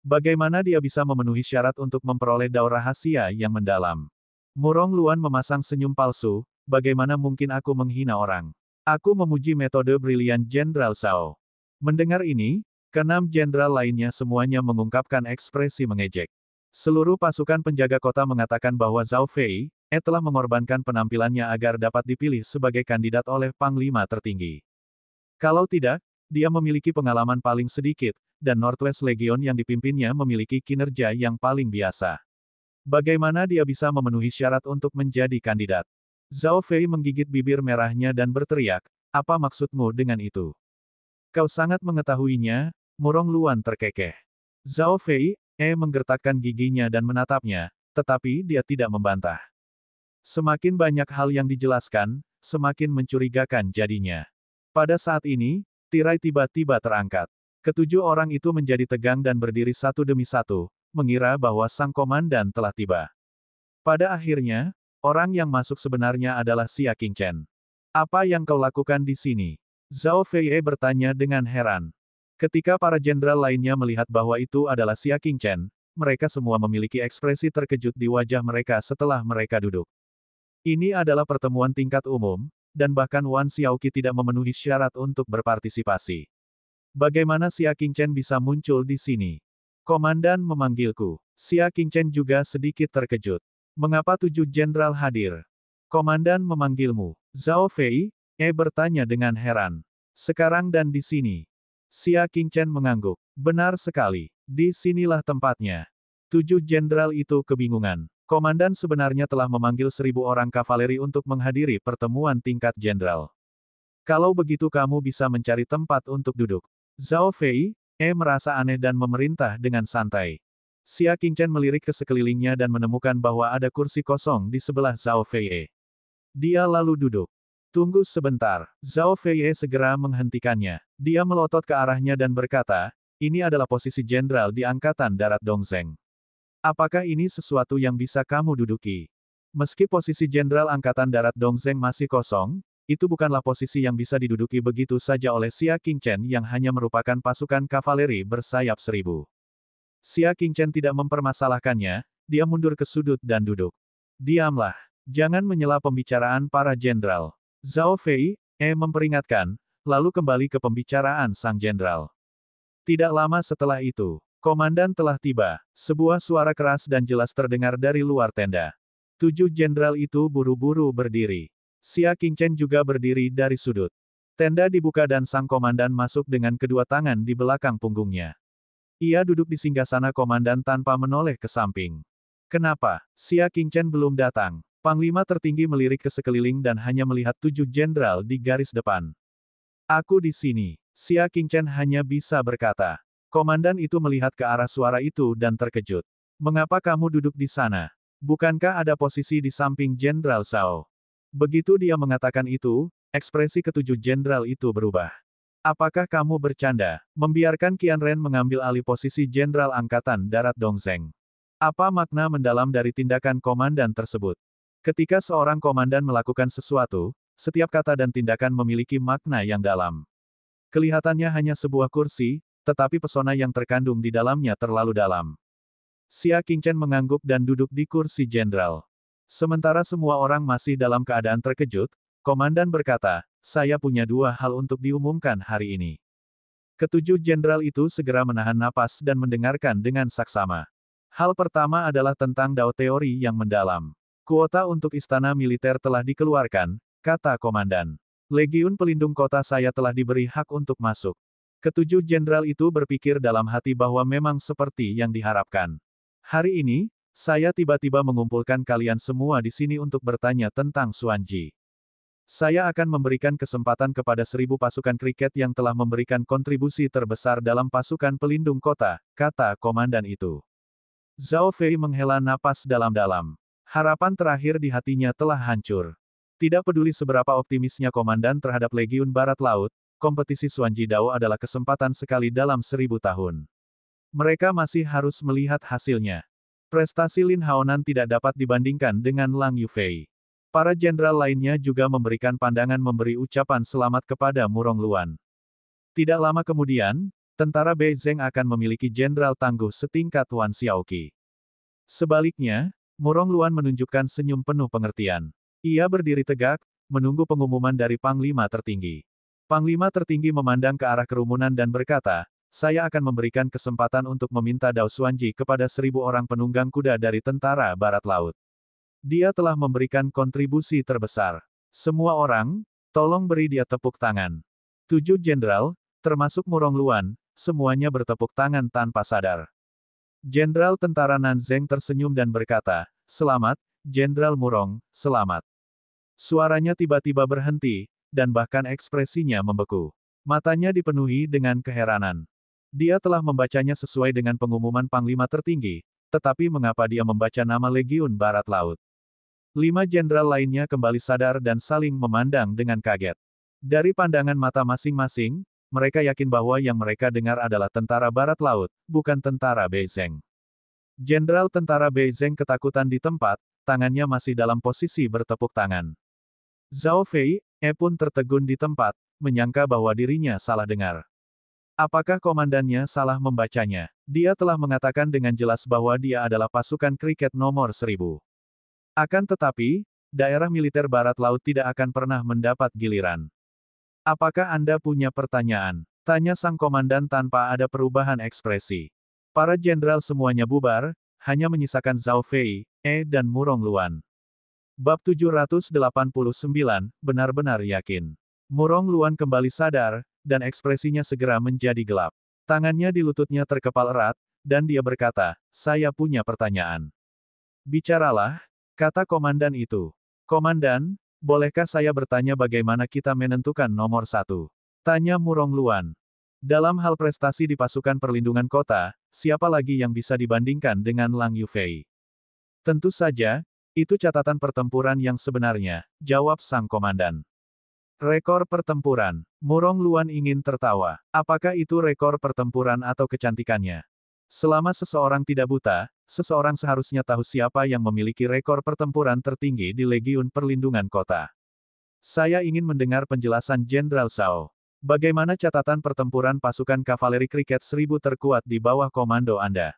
Bagaimana dia bisa memenuhi syarat untuk memperoleh Dao Rahasia yang mendalam? Murong Luan memasang senyum palsu, bagaimana mungkin aku menghina orang? Aku memuji metode brilian Jenderal Zhao. Mendengar ini, ke-6 jenderal lainnya semuanya mengungkapkan ekspresi mengejek. Seluruh pasukan penjaga kota mengatakan bahwa Zhao Fei telah mengorbankan penampilannya agar dapat dipilih sebagai kandidat oleh Panglima tertinggi. Kalau tidak, dia memiliki pengalaman paling sedikit, dan Northwest Legion yang dipimpinnya memiliki kinerja yang paling biasa. Bagaimana dia bisa memenuhi syarat untuk menjadi kandidat? Zhao Fei menggigit bibir merahnya dan berteriak, apa maksudmu dengan itu? Kau sangat mengetahuinya, Murong Luan terkekeh. Zhao Fei menggertakkan giginya dan menatapnya, tetapi dia tidak membantah. Semakin banyak hal yang dijelaskan, semakin mencurigakan jadinya. Pada saat ini, tirai tiba-tiba terangkat. Ketujuh orang itu menjadi tegang dan berdiri satu demi satu, mengira bahwa sang komandan telah tiba. Pada akhirnya, orang yang masuk sebenarnya adalah Xia Qingchen. Apa yang kau lakukan di sini? Zhao Fei bertanya dengan heran. Ketika para jenderal lainnya melihat bahwa itu adalah Xia Qingchen, mereka semua memiliki ekspresi terkejut di wajah mereka setelah mereka duduk. Ini adalah pertemuan tingkat umum, dan bahkan Wan Xiaoqi tidak memenuhi syarat untuk berpartisipasi. Bagaimana Xia Qingchen bisa muncul di sini? Komandan memanggilku. Xia Qingchen juga sedikit terkejut. Mengapa 7 jenderal hadir? Komandan memanggilmu. Zhao Fei bertanya dengan heran. Sekarang dan di sini. Xia Qingchen mengangguk. Benar sekali. Di sinilah tempatnya. 7 jenderal itu kebingungan. Komandan sebenarnya telah memanggil 1000 orang kavaleri untuk menghadiri pertemuan tingkat jenderal. Kalau begitu kamu bisa mencari tempat untuk duduk. Zhao Fei merasa aneh dan memerintah dengan santai. Xia Qingchen melirik ke sekelilingnya dan menemukan bahwa ada kursi kosong di sebelah Zhao Fei. Dia lalu duduk. Tunggu sebentar. Zhao Fei segera menghentikannya. Dia melotot ke arahnya dan berkata, ini adalah posisi jenderal di Angkatan Darat Dongzheng. Apakah ini sesuatu yang bisa kamu duduki? Meski posisi jenderal Angkatan Darat Dongzheng masih kosong, itu bukanlah posisi yang bisa diduduki begitu saja oleh Xia Qingchen yang hanya merupakan pasukan kavaleri bersayap 1000. Xia Qingchen tidak mempermasalahkannya, dia mundur ke sudut dan duduk. Diamlah. Jangan menyela pembicaraan para jenderal. Zhao Fei memperingatkan, lalu kembali ke pembicaraan sang jenderal. Tidak lama setelah itu, Komandan telah tiba. Sebuah suara keras dan jelas terdengar dari luar tenda. 7 jenderal itu buru-buru berdiri. Xia Qingchen juga berdiri dari sudut. Tenda dibuka dan sang komandan masuk dengan kedua tangan di belakang punggungnya. Ia duduk di singgasana komandan tanpa menoleh ke samping. Kenapa? Xia Qingchen belum datang. Panglima tertinggi melirik ke sekeliling dan hanya melihat 7 jenderal di garis depan. Aku di sini. Xia Qingchen hanya bisa berkata. Komandan itu melihat ke arah suara itu dan terkejut. Mengapa kamu duduk di sana? Bukankah ada posisi di samping Jenderal Zhao? Begitu dia mengatakan itu, ekspresi ketujuh jenderal itu berubah. Apakah kamu bercanda, membiarkan Qian Ren mengambil alih posisi Jenderal Angkatan Darat Dongzheng? Apa makna mendalam dari tindakan komandan tersebut? Ketika seorang komandan melakukan sesuatu, setiap kata dan tindakan memiliki makna yang dalam. Kelihatannya hanya sebuah kursi, tetapi pesona yang terkandung di dalamnya terlalu dalam. Xia Qingchen mengangguk dan duduk di kursi jenderal. Sementara semua orang masih dalam keadaan terkejut, komandan berkata, saya punya 2 hal untuk diumumkan hari ini. Ketujuh jenderal itu segera menahan napas dan mendengarkan dengan saksama. Hal pertama adalah tentang dao teori yang mendalam. Kuota untuk istana militer telah dikeluarkan, kata komandan. Legiun pelindung kota saya telah diberi hak untuk masuk. Ketujuh jenderal itu berpikir dalam hati bahwa memang seperti yang diharapkan. Hari ini, saya tiba-tiba mengumpulkan kalian semua di sini untuk bertanya tentang Xuanji. Saya akan memberikan kesempatan kepada 1000 pasukan kriket yang telah memberikan kontribusi terbesar dalam pasukan pelindung kota, kata komandan itu. Zhao Fei menghela napas dalam-dalam. Harapan terakhir di hatinya telah hancur. Tidak peduli seberapa optimisnya komandan terhadap Legiun Barat Laut, kompetisi Xuanji Dao adalah kesempatan sekali dalam 1000 tahun. Mereka masih harus melihat hasilnya. Prestasi Lin Haonan tidak dapat dibandingkan dengan Lang Yufei. Para jenderal lainnya juga memberikan pandangan memberi ucapan selamat kepada Murong Luan. Tidak lama kemudian, tentara Beizeng akan memiliki jenderal tangguh setingkat Wan Xiaoqi. Sebaliknya, Murong Luan menunjukkan senyum penuh pengertian. Ia berdiri tegak, menunggu pengumuman dari Panglima tertinggi. Panglima tertinggi memandang ke arah kerumunan dan berkata, saya akan memberikan kesempatan untuk meminta Dao Xuanji kepada 1000 orang penunggang kuda dari tentara Barat Laut. Dia telah memberikan kontribusi terbesar. Semua orang, tolong beri dia tepuk tangan. 7 jenderal, termasuk Murong Luan, semuanya bertepuk tangan tanpa sadar. Jenderal tentara Nanzheng tersenyum dan berkata, selamat, Jenderal Murong, selamat. Suaranya tiba-tiba berhenti, dan bahkan ekspresinya membeku. Matanya dipenuhi dengan keheranan. Dia telah membacanya sesuai dengan pengumuman Panglima tertinggi, tetapi mengapa dia membaca nama Legiun Barat Laut? 5 jenderal lainnya kembali sadar dan saling memandang dengan kaget. Dari pandangan mata masing-masing, mereka yakin bahwa yang mereka dengar adalah tentara Barat Laut, bukan tentara Beizeng. Jenderal tentara Beizeng ketakutan di tempat, tangannya masih dalam posisi bertepuk tangan. Zhao Fei pun tertegun di tempat, menyangka bahwa dirinya salah dengar. Apakah komandannya salah membacanya? Dia telah mengatakan dengan jelas bahwa dia adalah pasukan kriket nomor 1000. Akan tetapi, daerah militer Barat Laut tidak akan pernah mendapat giliran. Apakah Anda punya pertanyaan? Tanya sang komandan tanpa ada perubahan ekspresi. Para jenderal semuanya bubar, hanya menyisakan Zhao Fei, dan Murong Luan. Bab 789, benar-benar yakin. Murong Luan kembali sadar, dan ekspresinya segera menjadi gelap. Tangannya di lututnya terkepal erat, dan dia berkata, saya punya pertanyaan. Bicaralah, kata komandan itu. Komandan, bolehkah saya bertanya bagaimana kita menentukan nomor 1? Tanya Murong Luan. Dalam hal prestasi di pasukan perlindungan kota, siapa lagi yang bisa dibandingkan dengan Lang Yufei? Tentu saja, itu catatan pertempuran yang sebenarnya, jawab sang komandan. Rekor pertempuran. Murong Luan ingin tertawa. Apakah itu rekor pertempuran atau kecantikannya? Selama seseorang tidak buta, seseorang seharusnya tahu siapa yang memiliki rekor pertempuran tertinggi di Legiun Perlindungan Kota. Saya ingin mendengar penjelasan Jenderal Zhao. Bagaimana catatan pertempuran pasukan kavaleri kriket 1000 terkuat di bawah komando Anda?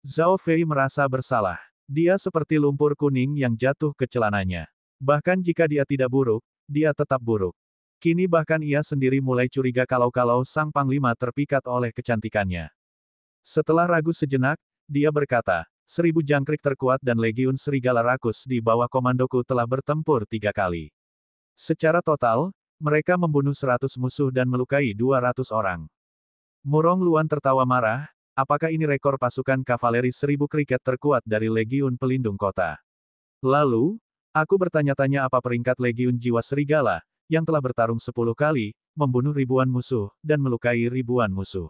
Zhao Fei merasa bersalah. Dia seperti lumpur kuning yang jatuh ke celananya. Bahkan jika dia tidak buruk, dia tetap buruk. Kini bahkan ia sendiri mulai curiga kalau-kalau sang panglima terpikat oleh kecantikannya. Setelah ragu sejenak, dia berkata, 1000 jangkrik terkuat dan legiun serigala rakus di bawah komandoku telah bertempur 3 kali. Secara total, mereka membunuh 100 musuh dan melukai 200 orang. Murong Luan tertawa marah, apakah ini rekor pasukan kavaleri 1000 kriket terkuat dari Legiun Pelindung Kota? Lalu, aku bertanya-tanya apa peringkat Legiun Jiwa Serigala, yang telah bertarung 10 kali, membunuh ribuan musuh, dan melukai ribuan musuh.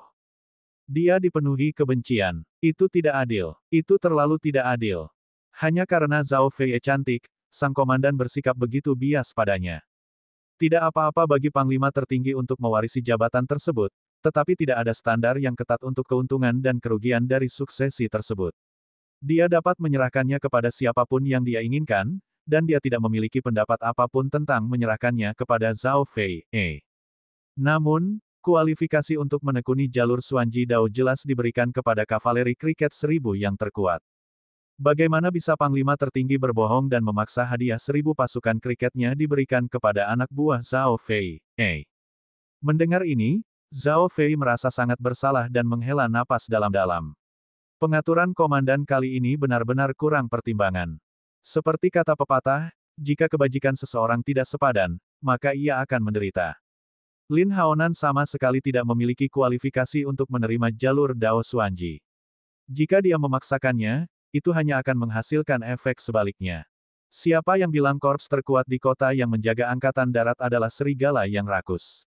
Dia dipenuhi kebencian. Itu tidak adil. Itu terlalu tidak adil. Hanya karena Zhao Fei cantik, sang komandan bersikap begitu bias padanya. Tidak apa-apa bagi panglima tertinggi untuk mewarisi jabatan tersebut, tetapi tidak ada standar yang ketat untuk keuntungan dan kerugian dari suksesi tersebut. Dia dapat menyerahkannya kepada siapapun yang dia inginkan, dan dia tidak memiliki pendapat apapun tentang menyerahkannya kepada Zhao Fei. Namun, kualifikasi untuk menekuni jalur Xuanji Dao jelas diberikan kepada kavaleri kriket 1000 yang terkuat. Bagaimana bisa panglima tertinggi berbohong dan memaksa hadiah 1000 pasukan kriketnya diberikan kepada anak buah Zhao Fei? Mendengar ini, Zhao Fei merasa sangat bersalah dan menghela napas dalam-dalam. Pengaturan komandan kali ini benar-benar kurang pertimbangan. Seperti kata pepatah, jika kebajikan seseorang tidak sepadan, maka ia akan menderita. Lin Haonan sama sekali tidak memiliki kualifikasi untuk menerima jalur Dao Xuanji. Jika dia memaksakannya, itu hanya akan menghasilkan efek sebaliknya. Siapa yang bilang korps terkuat di kota yang menjaga angkatan darat adalah serigala yang rakus?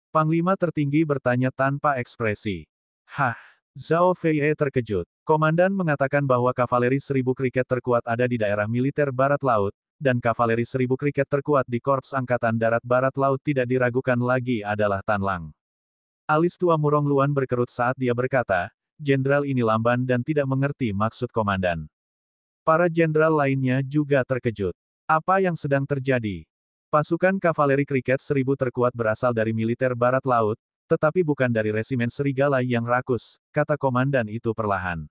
Panglima tertinggi bertanya tanpa ekspresi. Hah? Zhao Fei terkejut. Komandan mengatakan bahwa kavaleri 1000 kriket terkuat ada di daerah militer barat laut, dan kavaleri 1000 kriket terkuat di Korps Angkatan Darat Barat Laut tidak diragukan lagi adalah Tan Lang. Alis tua Murong Luan berkerut saat dia berkata, jenderal ini lamban dan tidak mengerti maksud komandan. Para jenderal lainnya juga terkejut. Apa yang sedang terjadi? Pasukan kavaleri kriket 1000 terkuat berasal dari militer Barat Laut, tetapi bukan dari resimen serigala yang rakus, kata komandan itu perlahan.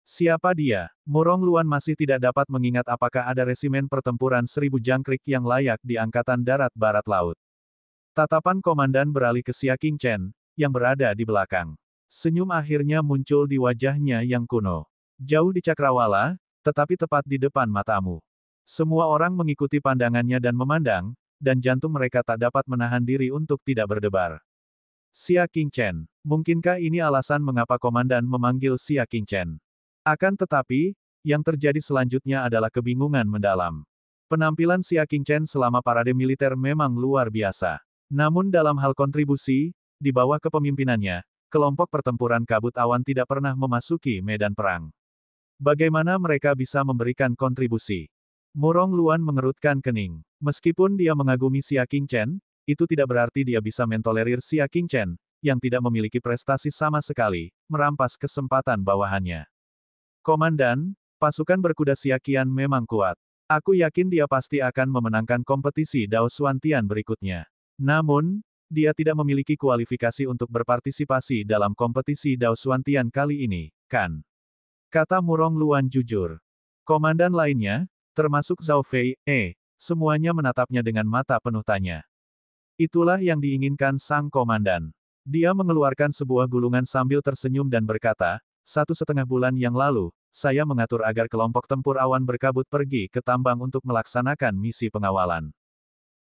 Siapa dia? Murong Luan masih tidak dapat mengingat apakah ada resimen pertempuran 1000 jangkrik yang layak di Angkatan Darat Barat Laut. Tatapan komandan beralih ke Xia Qingchen, yang berada di belakang. Senyum akhirnya muncul di wajahnya yang kuno. Jauh di cakrawala, tetapi tepat di depan matamu. Semua orang mengikuti pandangannya dan memandang, dan jantung mereka tak dapat menahan diri untuk tidak berdebar. Xia Qingchen, mungkinkah ini alasan mengapa komandan memanggil Xia Qingchen? Akan tetapi, yang terjadi selanjutnya adalah kebingungan mendalam. Penampilan Xia Qingchen selama parade militer memang luar biasa. Namun dalam hal kontribusi, di bawah kepemimpinannya, kelompok pertempuran kabut awan tidak pernah memasuki medan perang. Bagaimana mereka bisa memberikan kontribusi? Murong Luan mengerutkan kening. Meskipun dia mengagumi Xia Qingchen, itu tidak berarti dia bisa mentolerir Xia Qingchen, yang tidak memiliki prestasi sama sekali, merampas kesempatan bawahannya. Komandan, pasukan berkuda Xia Qian memang kuat. Aku yakin dia pasti akan memenangkan kompetisi Dao Xuantian berikutnya. Namun, dia tidak memiliki kualifikasi untuk berpartisipasi dalam kompetisi Dao Xuantian kali ini, kan? Kata Murong Luan jujur. Komandan lainnya, termasuk Zhao Fei, semuanya menatapnya dengan mata penuh tanya. Itulah yang diinginkan sang komandan. Dia mengeluarkan sebuah gulungan sambil tersenyum dan berkata, 1,5 bulan yang lalu, saya mengatur agar kelompok tempur awan berkabut pergi ke tambang untuk melaksanakan misi pengawalan.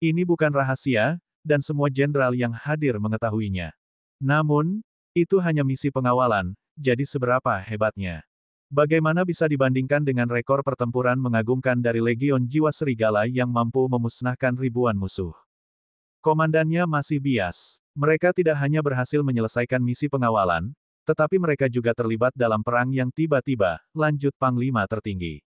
Ini bukan rahasia, dan semua jenderal yang hadir mengetahuinya. Namun, itu hanya misi pengawalan, jadi seberapa hebatnya? Bagaimana bisa dibandingkan dengan rekor pertempuran mengagumkan dari Legion Jiwa Serigala yang mampu memusnahkan ribuan musuh? Komandannya masih bias. Mereka tidak hanya berhasil menyelesaikan misi pengawalan, tetapi mereka juga terlibat dalam perang yang tiba-tiba, lanjut Panglima tertinggi.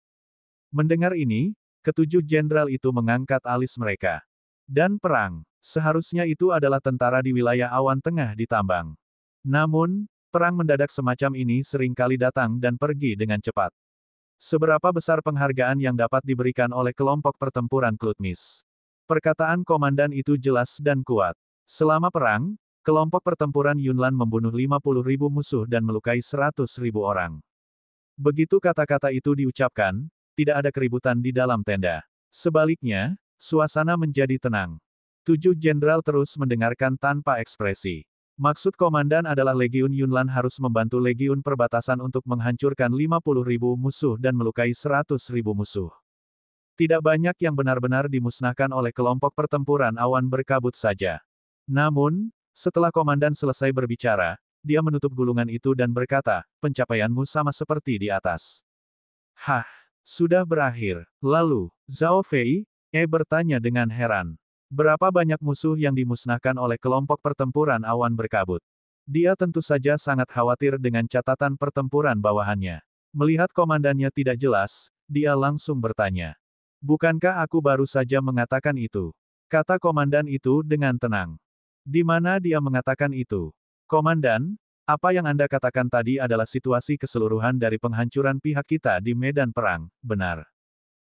Mendengar ini, ketujuh jenderal itu mengangkat alis mereka. Dan perang, seharusnya itu adalah tentara di wilayah awan tengah di tambang. Namun, perang mendadak semacam ini sering kali datang dan pergi dengan cepat. Seberapa besar penghargaan yang dapat diberikan oleh kelompok pertempuran Klutmis? Perkataan komandan itu jelas dan kuat. Selama perang, kelompok pertempuran Yunlan membunuh 50.000 musuh dan melukai 100.000 orang. Begitu kata-kata itu diucapkan, tidak ada keributan di dalam tenda. Sebaliknya, suasana menjadi tenang. 7 jenderal terus mendengarkan tanpa ekspresi. Maksud komandan adalah Legiun Yunlan harus membantu Legiun Perbatasan untuk menghancurkan 50.000 musuh dan melukai 100.000 musuh. Tidak banyak yang benar-benar dimusnahkan oleh kelompok pertempuran awan berkabut saja. Namun, setelah komandan selesai berbicara, dia menutup gulungan itu dan berkata, pencapaianmu sama seperti di atas. Hah, sudah berakhir. Lalu, Zhao Fei bertanya dengan heran. Berapa banyak musuh yang dimusnahkan oleh kelompok pertempuran awan berkabut? Dia tentu saja sangat khawatir dengan catatan pertempuran bawahannya. Melihat komandannya tidak jelas, dia langsung bertanya. Bukankah aku baru saja mengatakan itu? Kata komandan itu dengan tenang. Di mana dia mengatakan itu? Komandan, apa yang Anda katakan tadi adalah situasi keseluruhan dari penghancuran pihak kita di medan perang, benar?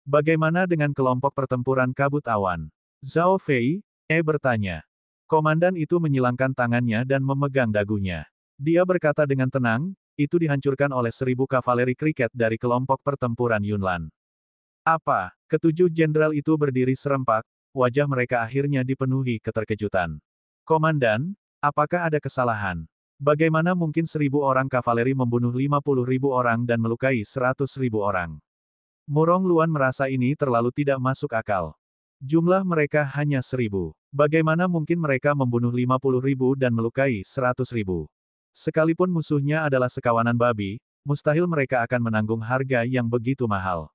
Bagaimana dengan kelompok pertempuran kabut awan? Zhao Fei bertanya. Komandan itu menyilangkan tangannya dan memegang dagunya. Dia berkata dengan tenang, itu dihancurkan oleh 1.000 kavaleri kriket dari kelompok pertempuran Yunlan. Apa? Ketujuh jenderal itu berdiri serempak, wajah mereka akhirnya dipenuhi keterkejutan. Komandan, apakah ada kesalahan? Bagaimana mungkin 1.000 orang kavaleri membunuh 50.000 orang dan melukai 100.000 orang? Murong Luan merasa ini terlalu tidak masuk akal. Jumlah mereka hanya 1.000. Bagaimana mungkin mereka membunuh 50.000 dan melukai 100.000? Sekalipun musuhnya adalah sekawanan babi, mustahil mereka akan menanggung harga yang begitu mahal.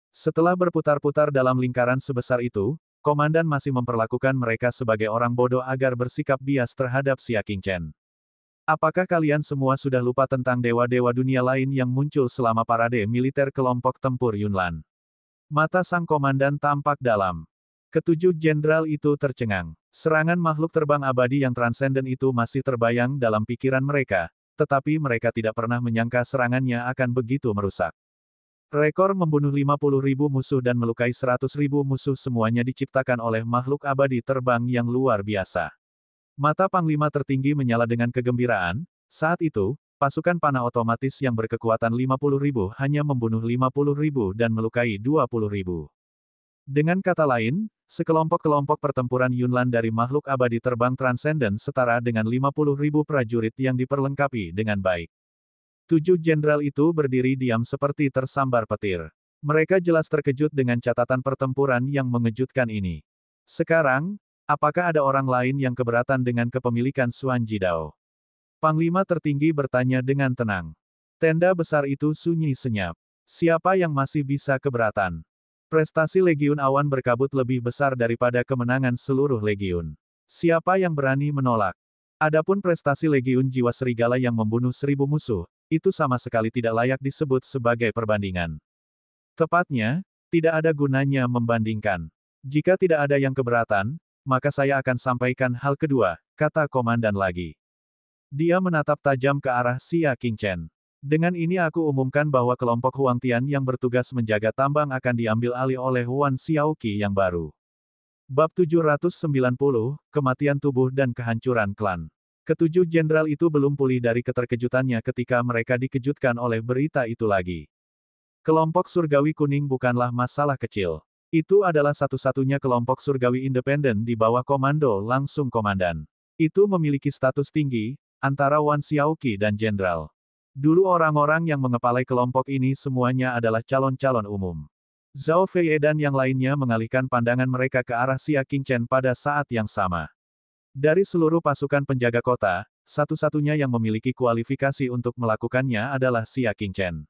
Setelah berputar-putar dalam lingkaran sebesar itu, komandan masih memperlakukan mereka sebagai orang bodoh agar bersikap bias terhadap Xia Qingchen. Apakah kalian semua sudah lupa tentang dewa-dewa dunia lain yang muncul selama parade militer kelompok tempur Yunlan? Mata sang komandan tampak dalam. Ketujuh jenderal itu tercengang. Serangan makhluk terbang abadi yang transenden itu masih terbayang dalam pikiran mereka, tetapi mereka tidak pernah menyangka serangannya akan begitu merusak. Rekor membunuh 50.000 musuh dan melukai 100.000 musuh semuanya diciptakan oleh makhluk abadi terbang yang luar biasa. Mata Panglima tertinggi menyala dengan kegembiraan. Saat itu, pasukan panah otomatis yang berkekuatan 50.000 hanya membunuh 50.000 dan melukai 20.000. Dengan kata lain, sekelompok-kelompok pertempuran Yunlan dari makhluk abadi terbang transenden setara dengan 50.000 prajurit yang diperlengkapi dengan baik. Tujuh jenderal itu berdiri diam seperti tersambar petir. Mereka jelas terkejut dengan catatan pertempuran yang mengejutkan ini. Sekarang, apakah ada orang lain yang keberatan dengan kepemilikan Xuan Jidao? Panglima tertinggi bertanya dengan tenang. Tenda besar itu sunyi senyap. Siapa yang masih bisa keberatan? Prestasi Legiun Awan berkabut lebih besar daripada kemenangan seluruh Legiun. Siapa yang berani menolak? Adapun prestasi Legiun Jiwa Serigala yang membunuh 1.000 musuh, itu sama sekali tidak layak disebut sebagai perbandingan. Tepatnya, tidak ada gunanya membandingkan. Jika tidak ada yang keberatan, maka saya akan sampaikan hal kedua, kata komandan lagi. Dia menatap tajam ke arah Xia Qingchen. Dengan ini aku umumkan bahwa kelompok Huang Tian yang bertugas menjaga tambang akan diambil alih oleh Wan Xiaoqi yang baru. Bab 790, Kematian Tubuh dan Kehancuran Klan. Ketujuh jenderal itu belum pulih dari keterkejutannya ketika mereka dikejutkan oleh berita itu lagi. Kelompok Surgawi Kuning bukanlah masalah kecil. Itu adalah satu-satunya kelompok surgawi independen di bawah komando langsung komandan. Itu memiliki status tinggi, antara Wan Xiaoqi dan jenderal. Dulu orang-orang yang mengepalai kelompok ini semuanya adalah calon-calon umum. Zhao Fei dan yang lainnya mengalihkan pandangan mereka ke arah Xia Qingchen pada saat yang sama. Dari seluruh pasukan penjaga kota, satu-satunya yang memiliki kualifikasi untuk melakukannya adalah Xia Qingchen.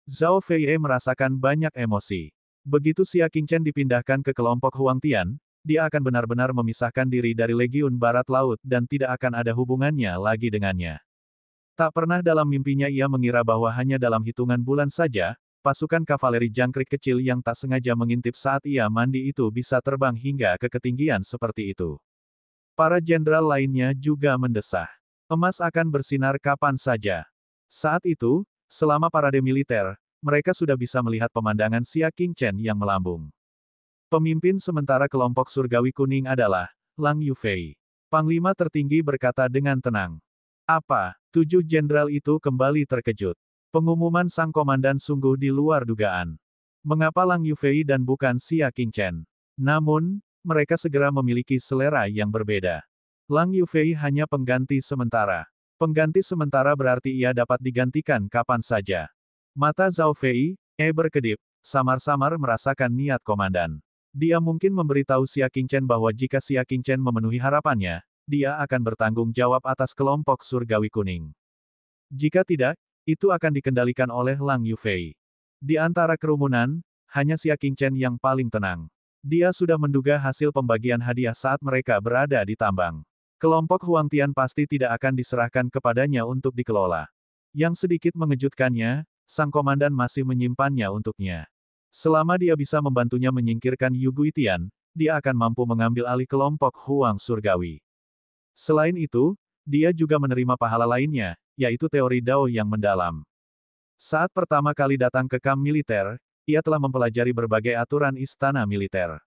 Zhao Fei merasakan banyak emosi. Begitu Xia Qingchen dipindahkan ke kelompok Huang Tian, dia akan benar-benar memisahkan diri dari Legiun Barat Laut dan tidak akan ada hubungannya lagi dengannya. Tak pernah dalam mimpinya ia mengira bahwa hanya dalam hitungan bulan saja, pasukan kavaleri jangkrik kecil yang tak sengaja mengintip saat ia mandi itu bisa terbang hingga ke ketinggian seperti itu. Para jenderal lainnya juga mendesah. Emas akan bersinar kapan saja. Saat itu, selama parade militer, mereka sudah bisa melihat pemandangan Xia Qingchen yang melambung. Pemimpin sementara kelompok Surgawi Kuning adalah Lang Yufei. Panglima tertinggi berkata dengan tenang. Apa? Tujuh jenderal itu kembali terkejut. Pengumuman sang komandan sungguh di luar dugaan. Mengapa Lang Yufei dan bukan Xia Qingchen? Namun, mereka segera memiliki selera yang berbeda. Lang Yufei hanya pengganti sementara. Pengganti sementara berarti ia dapat digantikan kapan saja. Mata Zhao Fei berkedip, samar-samar merasakan niat komandan. Dia mungkin memberitahu Xia Qingchen bahwa jika Xia Qingchen memenuhi harapannya, dia akan bertanggung jawab atas kelompok surgawi kuning. Jika tidak, itu akan dikendalikan oleh Lang Yufei. Di antara kerumunan, hanya Xia Qingchen yang paling tenang. Dia sudah menduga hasil pembagian hadiah saat mereka berada di tambang. Kelompok Huang Tian pasti tidak akan diserahkan kepadanya untuk dikelola. Yang sedikit mengejutkannya, sang komandan masih menyimpannya untuknya. Selama dia bisa membantunya menyingkirkan Yu Guitian, dia akan mampu mengambil alih kelompok Huang Surgawi. Selain itu, dia juga menerima pahala lainnya, yaitu teori Dao yang mendalam. Saat pertama kali datang ke kamp militer, ia telah mempelajari berbagai aturan istana militer.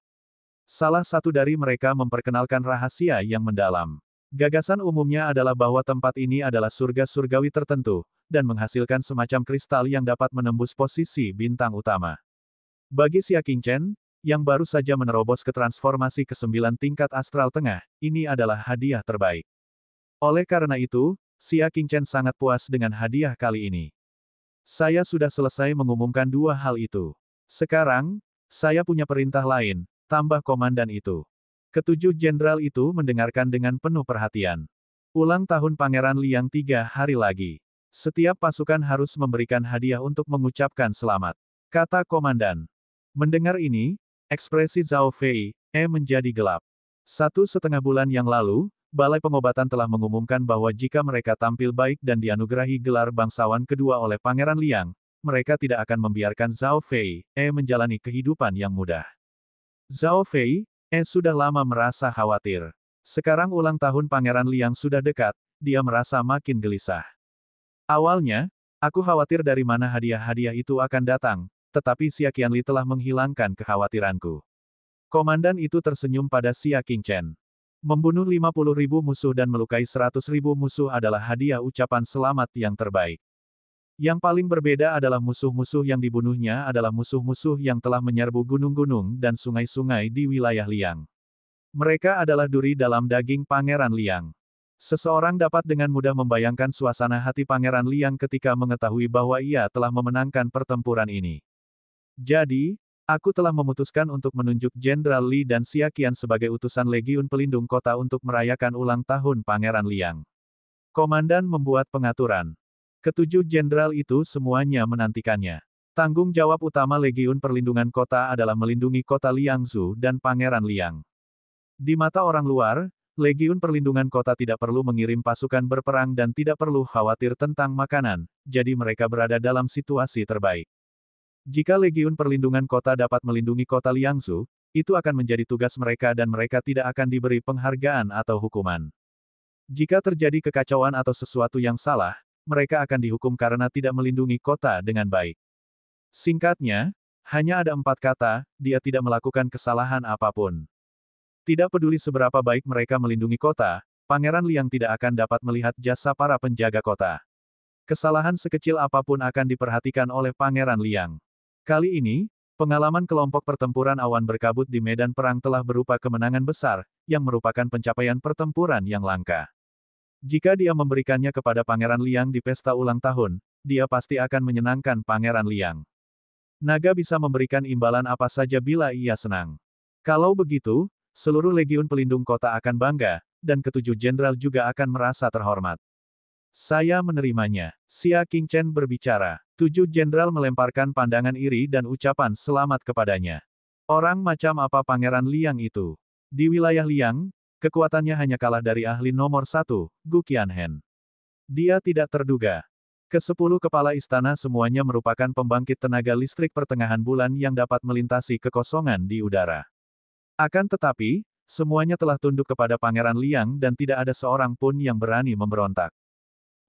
Salah satu dari mereka memperkenalkan rahasia yang mendalam. Gagasan umumnya adalah bahwa tempat ini adalah surga surgawi tertentu, dan menghasilkan semacam kristal yang dapat menembus posisi bintang utama. Bagi Xia Qingchen, yang baru saja menerobos ke transformasi ke-9 tingkat astral tengah, ini adalah hadiah terbaik. Oleh karena itu, Xia Qingchen sangat puas dengan hadiah kali ini. Saya sudah selesai mengumumkan dua hal itu. Sekarang, saya punya perintah lain, tambah komandan itu. Ketujuh jenderal itu mendengarkan dengan penuh perhatian. Ulang tahun Pangeran Liang 3 hari lagi. Setiap pasukan harus memberikan hadiah untuk mengucapkan selamat. Kata komandan. Mendengar ini, ekspresi Zhao Fei menjadi gelap. 1,5 bulan yang lalu, Balai Pengobatan telah mengumumkan bahwa jika mereka tampil baik dan dianugerahi gelar bangsawan kedua oleh Pangeran Liang, mereka tidak akan membiarkan Zhao Fei menjalani kehidupan yang mudah. Zhao Fei sudah lama merasa khawatir. Sekarang ulang tahun Pangeran Liang sudah dekat, dia merasa makin gelisah. Awalnya, aku khawatir dari mana hadiah-hadiah itu akan datang, tetapi Xia Qianli telah menghilangkan kekhawatiranku. Komandan itu tersenyum pada Xia Qingchen. Membunuh 50.000 musuh dan melukai 100.000 musuh adalah hadiah ucapan selamat yang terbaik. Yang paling berbeda adalah musuh-musuh yang dibunuhnya adalah musuh-musuh yang telah menyerbu gunung-gunung dan sungai-sungai di wilayah Liang. Mereka adalah duri dalam daging Pangeran Liang. Seseorang dapat dengan mudah membayangkan suasana hati Pangeran Liang ketika mengetahui bahwa ia telah memenangkan pertempuran ini. Jadi, aku telah memutuskan untuk menunjuk Jenderal Li dan Xia Qian sebagai utusan Legiun Pelindung Kota untuk merayakan ulang tahun Pangeran Liang. Komandan membuat pengaturan. Ketujuh jenderal itu semuanya menantikannya. Tanggung jawab utama Legiun Perlindungan Kota adalah melindungi kota Liangzhou dan Pangeran Liang. Di mata orang luar, Legiun Perlindungan Kota tidak perlu mengirim pasukan berperang dan tidak perlu khawatir tentang makanan, jadi mereka berada dalam situasi terbaik. Jika Legiun Perlindungan Kota dapat melindungi kota Liangzhou, itu akan menjadi tugas mereka dan mereka tidak akan diberi penghargaan atau hukuman. Jika terjadi kekacauan atau sesuatu yang salah, mereka akan dihukum karena tidak melindungi kota dengan baik. Singkatnya, hanya ada 4 kata, dia tidak melakukan kesalahan apapun. Tidak peduli seberapa baik mereka melindungi kota, Pangeran Liang tidak akan dapat melihat jasa para penjaga kota. Kesalahan sekecil apapun akan diperhatikan oleh Pangeran Liang. Kali ini, pengalaman kelompok pertempuran awan berkabut di medan perang telah berupa kemenangan besar, yang merupakan pencapaian pertempuran yang langka. Jika dia memberikannya kepada Pangeran Liang di pesta ulang tahun, dia pasti akan menyenangkan Pangeran Liang. Naga bisa memberikan imbalan apa saja bila ia senang. Kalau begitu, seluruh Legiun Pelindung Kota akan bangga, dan ketujuh jenderal juga akan merasa terhormat. Saya menerimanya. Xia Qingchen berbicara. 7 jenderal melemparkan pandangan iri dan ucapan selamat kepadanya. Orang macam apa Pangeran Liang itu? Di wilayah Liang, kekuatannya hanya kalah dari ahli nomor 1, Gu Qianhen. Dia tidak terduga. Ke-10 kepala istana semuanya merupakan pembangkit tenaga listrik pertengahan bulan yang dapat melintasi kekosongan di udara. Akan tetapi, semuanya telah tunduk kepada Pangeran Liang dan tidak ada seorang pun yang berani memberontak.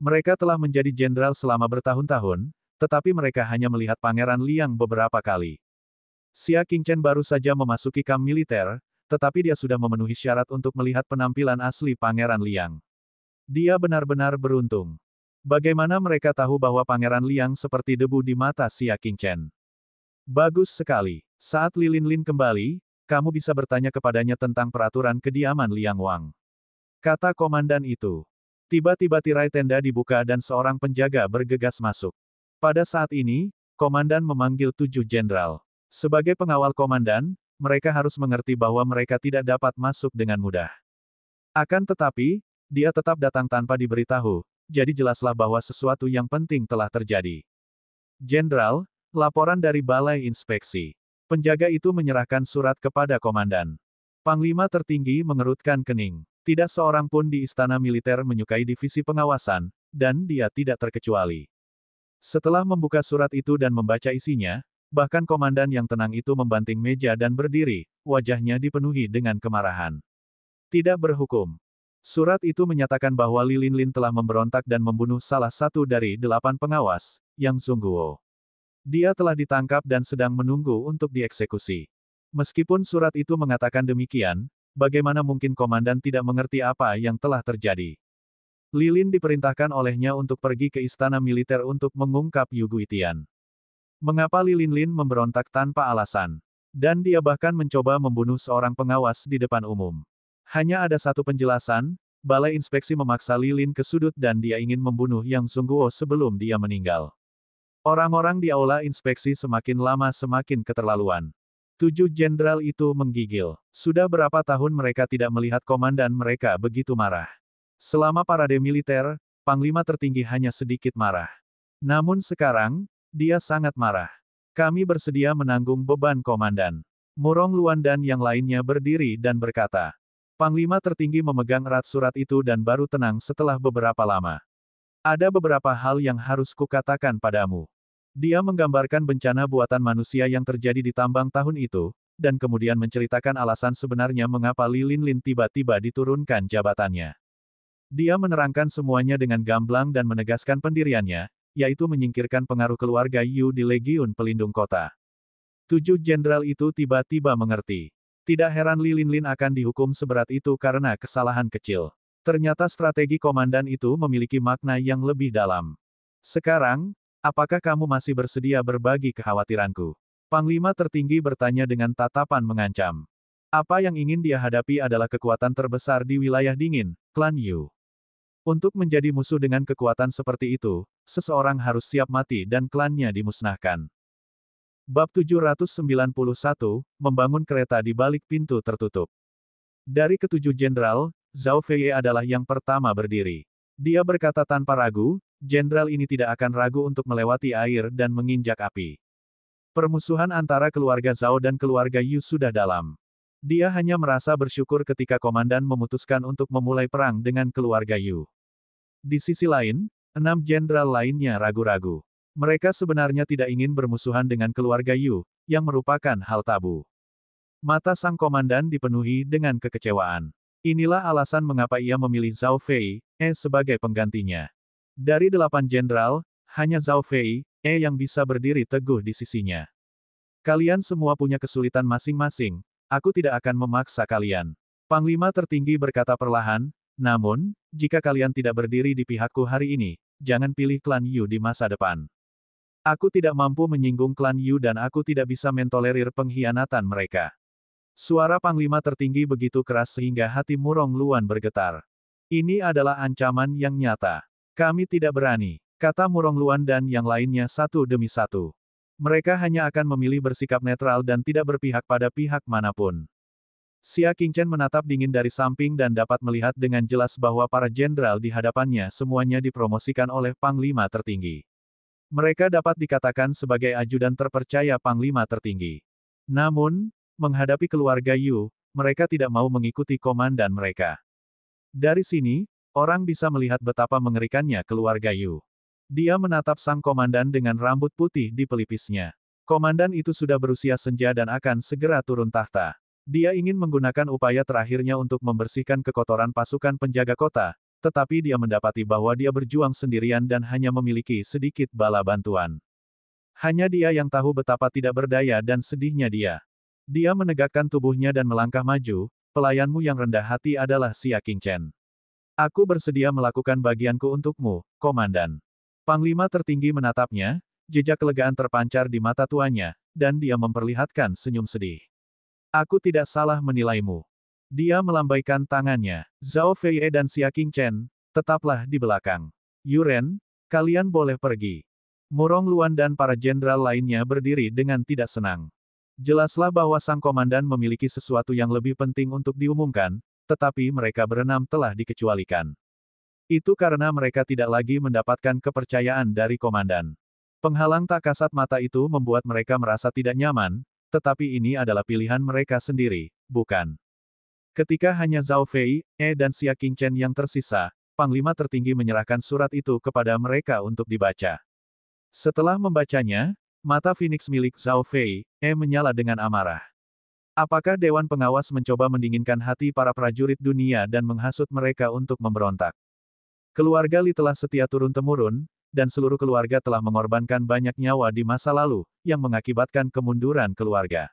Mereka telah menjadi jenderal selama bertahun-tahun, tetapi mereka hanya melihat Pangeran Liang beberapa kali. Xia Qingchen baru saja memasuki kamp militer, tetapi dia sudah memenuhi syarat untuk melihat penampilan asli Pangeran Liang. Dia benar-benar beruntung. Bagaimana mereka tahu bahwa Pangeran Liang seperti debu di mata Xia Qingchen? Bagus sekali. Saat Li Linlin kembali, kamu bisa bertanya kepadanya tentang peraturan kediaman Liang Wang. kata komandan itu. Tiba-tiba tirai tenda dibuka dan seorang penjaga bergegas masuk. Pada saat ini, komandan memanggil 7 jenderal. Sebagai pengawal komandan, mereka harus mengerti bahwa mereka tidak dapat masuk dengan mudah. Akan tetapi, dia tetap datang tanpa diberitahu, jadi jelaslah bahwa sesuatu yang penting telah terjadi. Jenderal, laporan dari Balai Inspeksi. Penjaga itu menyerahkan surat kepada komandan. Panglima tertinggi mengerutkan kening. Tidak seorang pun di istana militer menyukai divisi pengawasan, dan dia tidak terkecuali. Setelah membuka surat itu dan membaca isinya, bahkan komandan yang tenang itu membanting meja dan berdiri, wajahnya dipenuhi dengan kemarahan. Tidak berhukum. Surat itu menyatakan bahwa Li Linlin telah memberontak dan membunuh salah satu dari 8 pengawas, Yang Zhongguo. Dia telah ditangkap dan sedang menunggu untuk dieksekusi. Meskipun surat itu mengatakan demikian, bagaimana mungkin komandan tidak mengerti apa yang telah terjadi? Lilin diperintahkan olehnya untuk pergi ke istana militer untuk mengungkap Yu Guitian. Mengapa Li Linlin memberontak tanpa alasan? Dan dia bahkan mencoba membunuh seorang pengawas di depan umum. Hanya ada satu penjelasan, Balai Inspeksi memaksa Lilin ke sudut dan dia ingin membunuh Yang Zhongguo sebelum dia meninggal. Orang-orang di aula inspeksi semakin lama semakin keterlaluan. 7 jenderal itu menggigil. Sudah berapa tahun mereka tidak melihat komandan mereka begitu marah. Selama parade militer, Panglima tertinggi hanya sedikit marah. Namun sekarang, dia sangat marah. Kami bersedia menanggung beban komandan. Murong Luan dan yang lainnya berdiri dan berkata. Panglima tertinggi memegang erat surat itu dan baru tenang setelah beberapa lama. Ada beberapa hal yang harus kukatakan padamu. Dia menggambarkan bencana buatan manusia yang terjadi di tambang tahun itu, dan kemudian menceritakan alasan sebenarnya mengapa Li Linlin tiba-tiba diturunkan jabatannya. Dia menerangkan semuanya dengan gamblang dan menegaskan pendiriannya, yaitu menyingkirkan pengaruh keluarga Yu di Legiun Pelindung Kota. 7 jenderal itu tiba-tiba mengerti. Tidak heran Li Linlin akan dihukum seberat itu karena kesalahan kecil. Ternyata strategi komandan itu memiliki makna yang lebih dalam. Sekarang, apakah kamu masih bersedia berbagi kekhawatiranku? Panglima tertinggi bertanya dengan tatapan mengancam. Apa yang ingin dia hadapi adalah kekuatan terbesar di wilayah dingin, klan Yu. Untuk menjadi musuh dengan kekuatan seperti itu, seseorang harus siap mati dan klannya dimusnahkan. Bab 791, Membangun Kereta di Balik Pintu Tertutup. Dari ketujuh jenderal, Zhao Fei adalah yang pertama berdiri. Dia berkata tanpa ragu, jenderal ini tidak akan ragu untuk melewati air dan menginjak api. Permusuhan antara keluarga Zhao dan keluarga Yu sudah dalam. Dia hanya merasa bersyukur ketika komandan memutuskan untuk memulai perang dengan keluarga Yu. Di sisi lain, 6 jenderal lainnya ragu-ragu. Mereka sebenarnya tidak ingin bermusuhan dengan keluarga Yu, yang merupakan hal tabu. Mata sang komandan dipenuhi dengan kekecewaan. Inilah alasan mengapa ia memilih Zhao Fei, sebagai penggantinya. Dari 8 jenderal, hanya Zhao Fei, yang bisa berdiri teguh di sisinya. Kalian semua punya kesulitan masing-masing, aku tidak akan memaksa kalian. Panglima tertinggi berkata perlahan, namun, jika kalian tidak berdiri di pihakku hari ini, jangan pilih klan Yu di masa depan. Aku tidak mampu menyinggung klan Yu dan aku tidak bisa mentolerir pengkhianatan mereka. Suara Panglima tertinggi begitu keras sehingga hati Murong Luan bergetar. Ini adalah ancaman yang nyata. Kami tidak berani, kata Murong Luan dan yang lainnya satu demi satu. Mereka hanya akan memilih bersikap netral dan tidak berpihak pada pihak manapun. Xia Qingchen menatap dingin dari samping dan dapat melihat dengan jelas bahwa para jenderal di hadapannya semuanya dipromosikan oleh Panglima tertinggi. Mereka dapat dikatakan sebagai ajudan terpercaya Panglima tertinggi. Namun, menghadapi keluarga Yu, mereka tidak mau mengikuti komandan mereka. Dari sini, orang bisa melihat betapa mengerikannya keluarga Yu. Dia menatap sang komandan dengan rambut putih di pelipisnya. Komandan itu sudah berusia senja dan akan segera turun tahta. Dia ingin menggunakan upaya terakhirnya untuk membersihkan kekotoran pasukan penjaga kota, tetapi dia mendapati bahwa dia berjuang sendirian dan hanya memiliki sedikit bala bantuan. Hanya dia yang tahu betapa tidak berdaya dan sedihnya dia. Dia menegakkan tubuhnya dan melangkah maju, pelayanmu yang rendah hati adalah Xia Qingchen. Aku bersedia melakukan bagianku untukmu, komandan. Panglima tertinggi menatapnya, jejak kelegaan terpancar di mata tuanya, dan dia memperlihatkan senyum sedih. Aku tidak salah menilaimu. Dia melambaikan tangannya. Zhao Fei dan Xia Qingchen, tetaplah di belakang. Yuren, kalian boleh pergi. Murong Luan dan para jenderal lainnya berdiri dengan tidak senang. Jelaslah bahwa sang komandan memiliki sesuatu yang lebih penting untuk diumumkan, tetapi mereka berenam telah dikecualikan. Itu karena mereka tidak lagi mendapatkan kepercayaan dari komandan. Penghalang tak kasat mata itu membuat mereka merasa tidak nyaman, tetapi ini adalah pilihan mereka sendiri, bukan? Ketika hanya Zhao Fei, dan Xia Qingchen yang tersisa, Panglima tertinggi menyerahkan surat itu kepada mereka untuk dibaca. Setelah membacanya, mata Phoenix milik Zhao Fei, menyala dengan amarah. Apakah Dewan Pengawas mencoba mendinginkan hati para prajurit dunia dan menghasut mereka untuk memberontak? Keluarga Li telah setia turun-temurun, dan seluruh keluarga telah mengorbankan banyak nyawa di masa lalu, yang mengakibatkan kemunduran keluarga.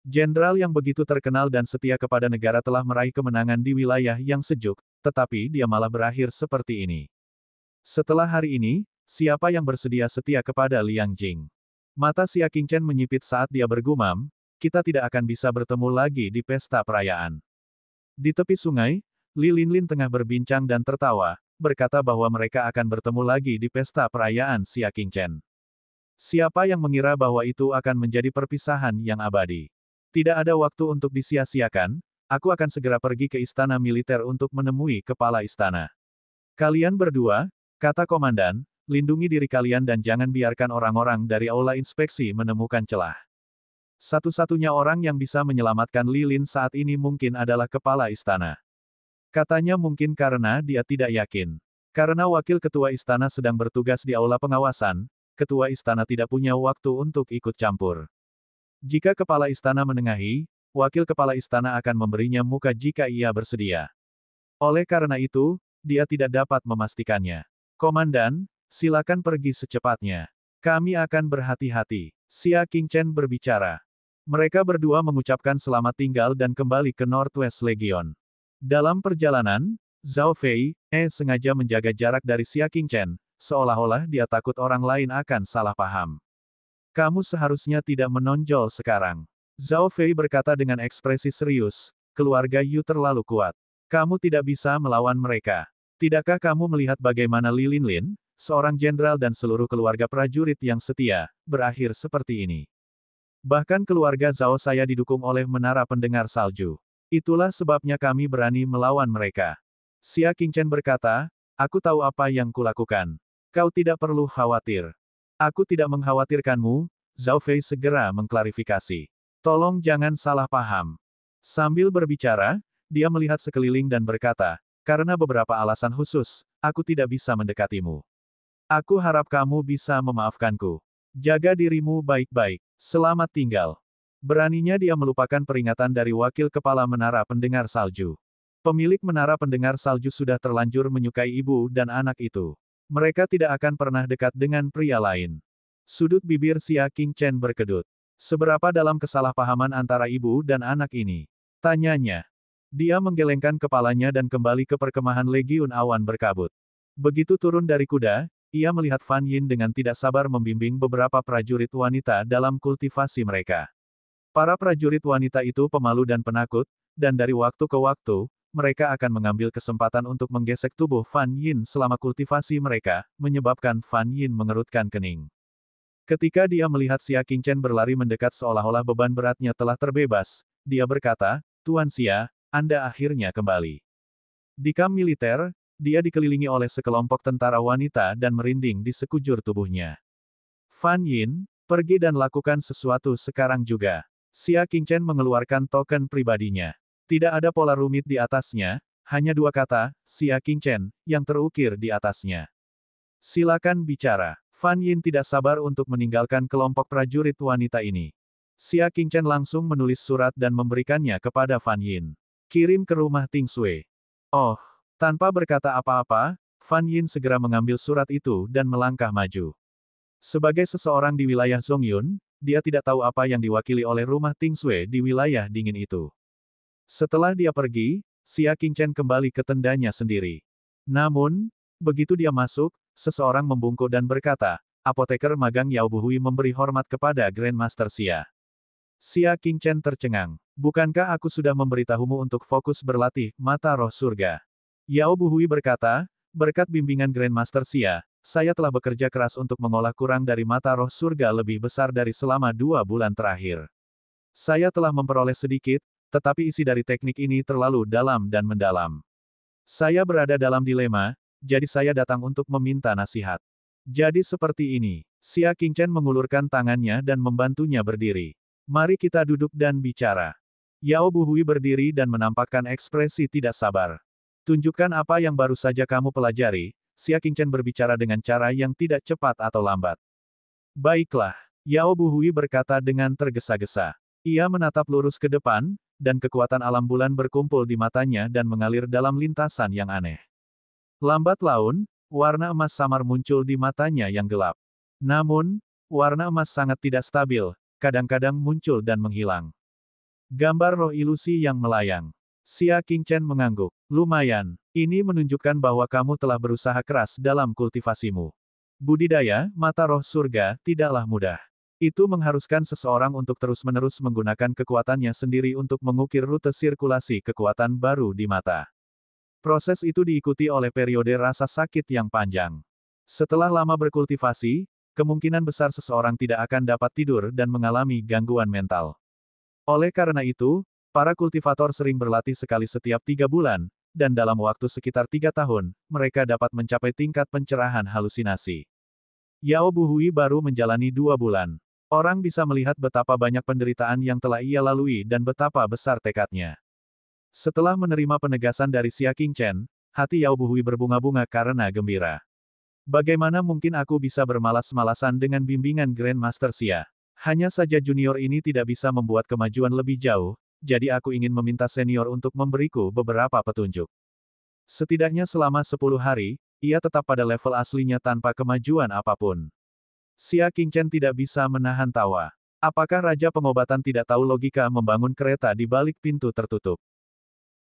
Jenderal yang begitu terkenal dan setia kepada negara telah meraih kemenangan di wilayah yang sejuk, tetapi dia malah berakhir seperti ini. Setelah hari ini, siapa yang bersedia setia kepada Liang Jing? Mata Xia Qingchen menyipit saat dia bergumam, kita tidak akan bisa bertemu lagi di pesta perayaan. Di tepi sungai, Li Linlin tengah berbincang dan tertawa, berkata bahwa mereka akan bertemu lagi di pesta perayaan Xia Qingchen. Siapa yang mengira bahwa itu akan menjadi perpisahan yang abadi? Tidak ada waktu untuk disia-siakan, aku akan segera pergi ke istana militer untuk menemui kepala istana. Kalian berdua, kata komandan, lindungi diri kalian dan jangan biarkan orang-orang dari aula inspeksi menemukan celah. Satu-satunya orang yang bisa menyelamatkan Li Lin saat ini mungkin adalah kepala istana. Katanya mungkin karena dia tidak yakin. Karena wakil ketua istana sedang bertugas di aula pengawasan, ketua istana tidak punya waktu untuk ikut campur. Jika kepala istana menengahi, wakil kepala istana akan memberinya muka jika ia bersedia. Oleh karena itu, dia tidak dapat memastikannya. Komandan, silakan pergi secepatnya. Kami akan berhati-hati. Xia Qingchen berbicara. Mereka berdua mengucapkan selamat tinggal dan kembali ke Northwest Legion. Dalam perjalanan, Zhao Fei, sengaja menjaga jarak dari Xia Qingchen, seolah-olah dia takut orang lain akan salah paham. Kamu seharusnya tidak menonjol sekarang. Zhao Fei berkata dengan ekspresi serius, keluarga Yu terlalu kuat. Kamu tidak bisa melawan mereka. Tidakkah kamu melihat bagaimana Li Linlin, seorang jenderal dan seluruh keluarga prajurit yang setia, berakhir seperti ini? Bahkan keluarga Zhao saya didukung oleh menara pendengar salju. Itulah sebabnya kami berani melawan mereka. Xia Qingchen berkata, aku tahu apa yang kulakukan. Kau tidak perlu khawatir. Aku tidak mengkhawatirkanmu, Zhao Fei segera mengklarifikasi. Tolong jangan salah paham. Sambil berbicara, dia melihat sekeliling dan berkata, karena beberapa alasan khusus, aku tidak bisa mendekatimu. Aku harap kamu bisa memaafkanku. Jaga dirimu baik-baik. Selamat tinggal. Beraninya dia melupakan peringatan dari wakil kepala menara pendengar salju. Pemilik menara pendengar salju sudah terlanjur menyukai ibu dan anak itu. Mereka tidak akan pernah dekat dengan pria lain. Sudut bibir Xia Qingchen berkedut. Seberapa dalam kesalahpahaman antara ibu dan anak ini? Tanyanya. Dia menggelengkan kepalanya dan kembali ke perkemahan Legiun Awan Berkabut. Begitu turun dari kuda, ia melihat Fan Yin dengan tidak sabar membimbing beberapa prajurit wanita dalam kultivasi mereka. Para prajurit wanita itu pemalu dan penakut, dan dari waktu ke waktu, mereka akan mengambil kesempatan untuk menggesek tubuh Fan Yin selama kultivasi mereka, menyebabkan Fan Yin mengerutkan kening. Ketika dia melihat Xia Qingchen berlari mendekat seolah-olah beban beratnya telah terbebas, dia berkata, Tuan Xia, Anda akhirnya kembali. Di kamp militer, dia dikelilingi oleh sekelompok tentara wanita dan merinding di sekujur tubuhnya. Fan Yin, pergi dan lakukan sesuatu sekarang juga. Xia Qingchen mengeluarkan token pribadinya. Tidak ada pola rumit di atasnya, hanya dua kata, Xia Qingchen, yang terukir di atasnya. Silakan bicara. Fan Yin tidak sabar untuk meninggalkan kelompok prajurit wanita ini. Xia Qingchen langsung menulis surat dan memberikannya kepada Fan Yin. Kirim ke rumah Ting Sui. Oh, tanpa berkata apa-apa, Fan Yin segera mengambil surat itu dan melangkah maju. Sebagai seseorang di wilayah Zongyun, dia tidak tahu apa yang diwakili oleh rumah Ting Sui di wilayah dingin itu. Setelah dia pergi, Xia Qingchen kembali ke tendanya sendiri. Namun, begitu dia masuk, seseorang membungkuk dan berkata, apoteker magang Yao Buhui memberi hormat kepada Grandmaster Xia. Xia Qingchen tercengang. Bukankah aku sudah memberitahumu untuk fokus berlatih mata roh surga? Yao Buhui berkata, berkat bimbingan Grandmaster Xia, saya telah bekerja keras untuk mengolah kurang dari mata roh surga lebih besar dari selama 2 bulan terakhir. Saya telah memperoleh sedikit, tetapi isi dari teknik ini terlalu dalam dan mendalam. Saya berada dalam dilema, jadi saya datang untuk meminta nasihat. Jadi seperti ini, Xia Qingchen mengulurkan tangannya dan membantunya berdiri. Mari kita duduk dan bicara. Yao Buhui berdiri dan menampakkan ekspresi tidak sabar. Tunjukkan apa yang baru saja kamu pelajari, Xia Qingchen berbicara dengan cara yang tidak cepat atau lambat. Baiklah, Yao Buhui berkata dengan tergesa-gesa. Ia menatap lurus ke depan, dan kekuatan alam bulan berkumpul di matanya dan mengalir dalam lintasan yang aneh. Lambat laun, warna emas samar muncul di matanya yang gelap. Namun, warna emas sangat tidak stabil, kadang-kadang muncul dan menghilang. Gambar roh ilusi yang melayang. Xia Qingchen mengangguk. Lumayan. Ini menunjukkan bahwa kamu telah berusaha keras dalam kultivasimu. Budidaya mata roh surga tidaklah mudah. Itu mengharuskan seseorang untuk terus-menerus menggunakan kekuatannya sendiri untuk mengukir rute sirkulasi kekuatan baru di mata. Proses itu diikuti oleh periode rasa sakit yang panjang. Setelah lama berkultivasi, kemungkinan besar seseorang tidak akan dapat tidur dan mengalami gangguan mental. Oleh karena itu, para kultivator sering berlatih sekali setiap 3 bulan, dan dalam waktu sekitar 3 tahun, mereka dapat mencapai tingkat pencerahan halusinasi. Yao Buhui baru menjalani 2 bulan. Orang bisa melihat betapa banyak penderitaan yang telah ia lalui dan betapa besar tekadnya. Setelah menerima penegasan dari Xia Qingchen, hati Yao Buhui berbunga-bunga karena gembira. Bagaimana mungkin aku bisa bermalas-malasan dengan bimbingan Grandmaster Xia? Hanya saja junior ini tidak bisa membuat kemajuan lebih jauh, jadi aku ingin meminta senior untuk memberiku beberapa petunjuk. Setidaknya selama 10 hari, ia tetap pada level aslinya tanpa kemajuan apapun. Xia Qingchen tidak bisa menahan tawa. Apakah Raja Pengobatan tidak tahu logika membangun kereta di balik pintu tertutup?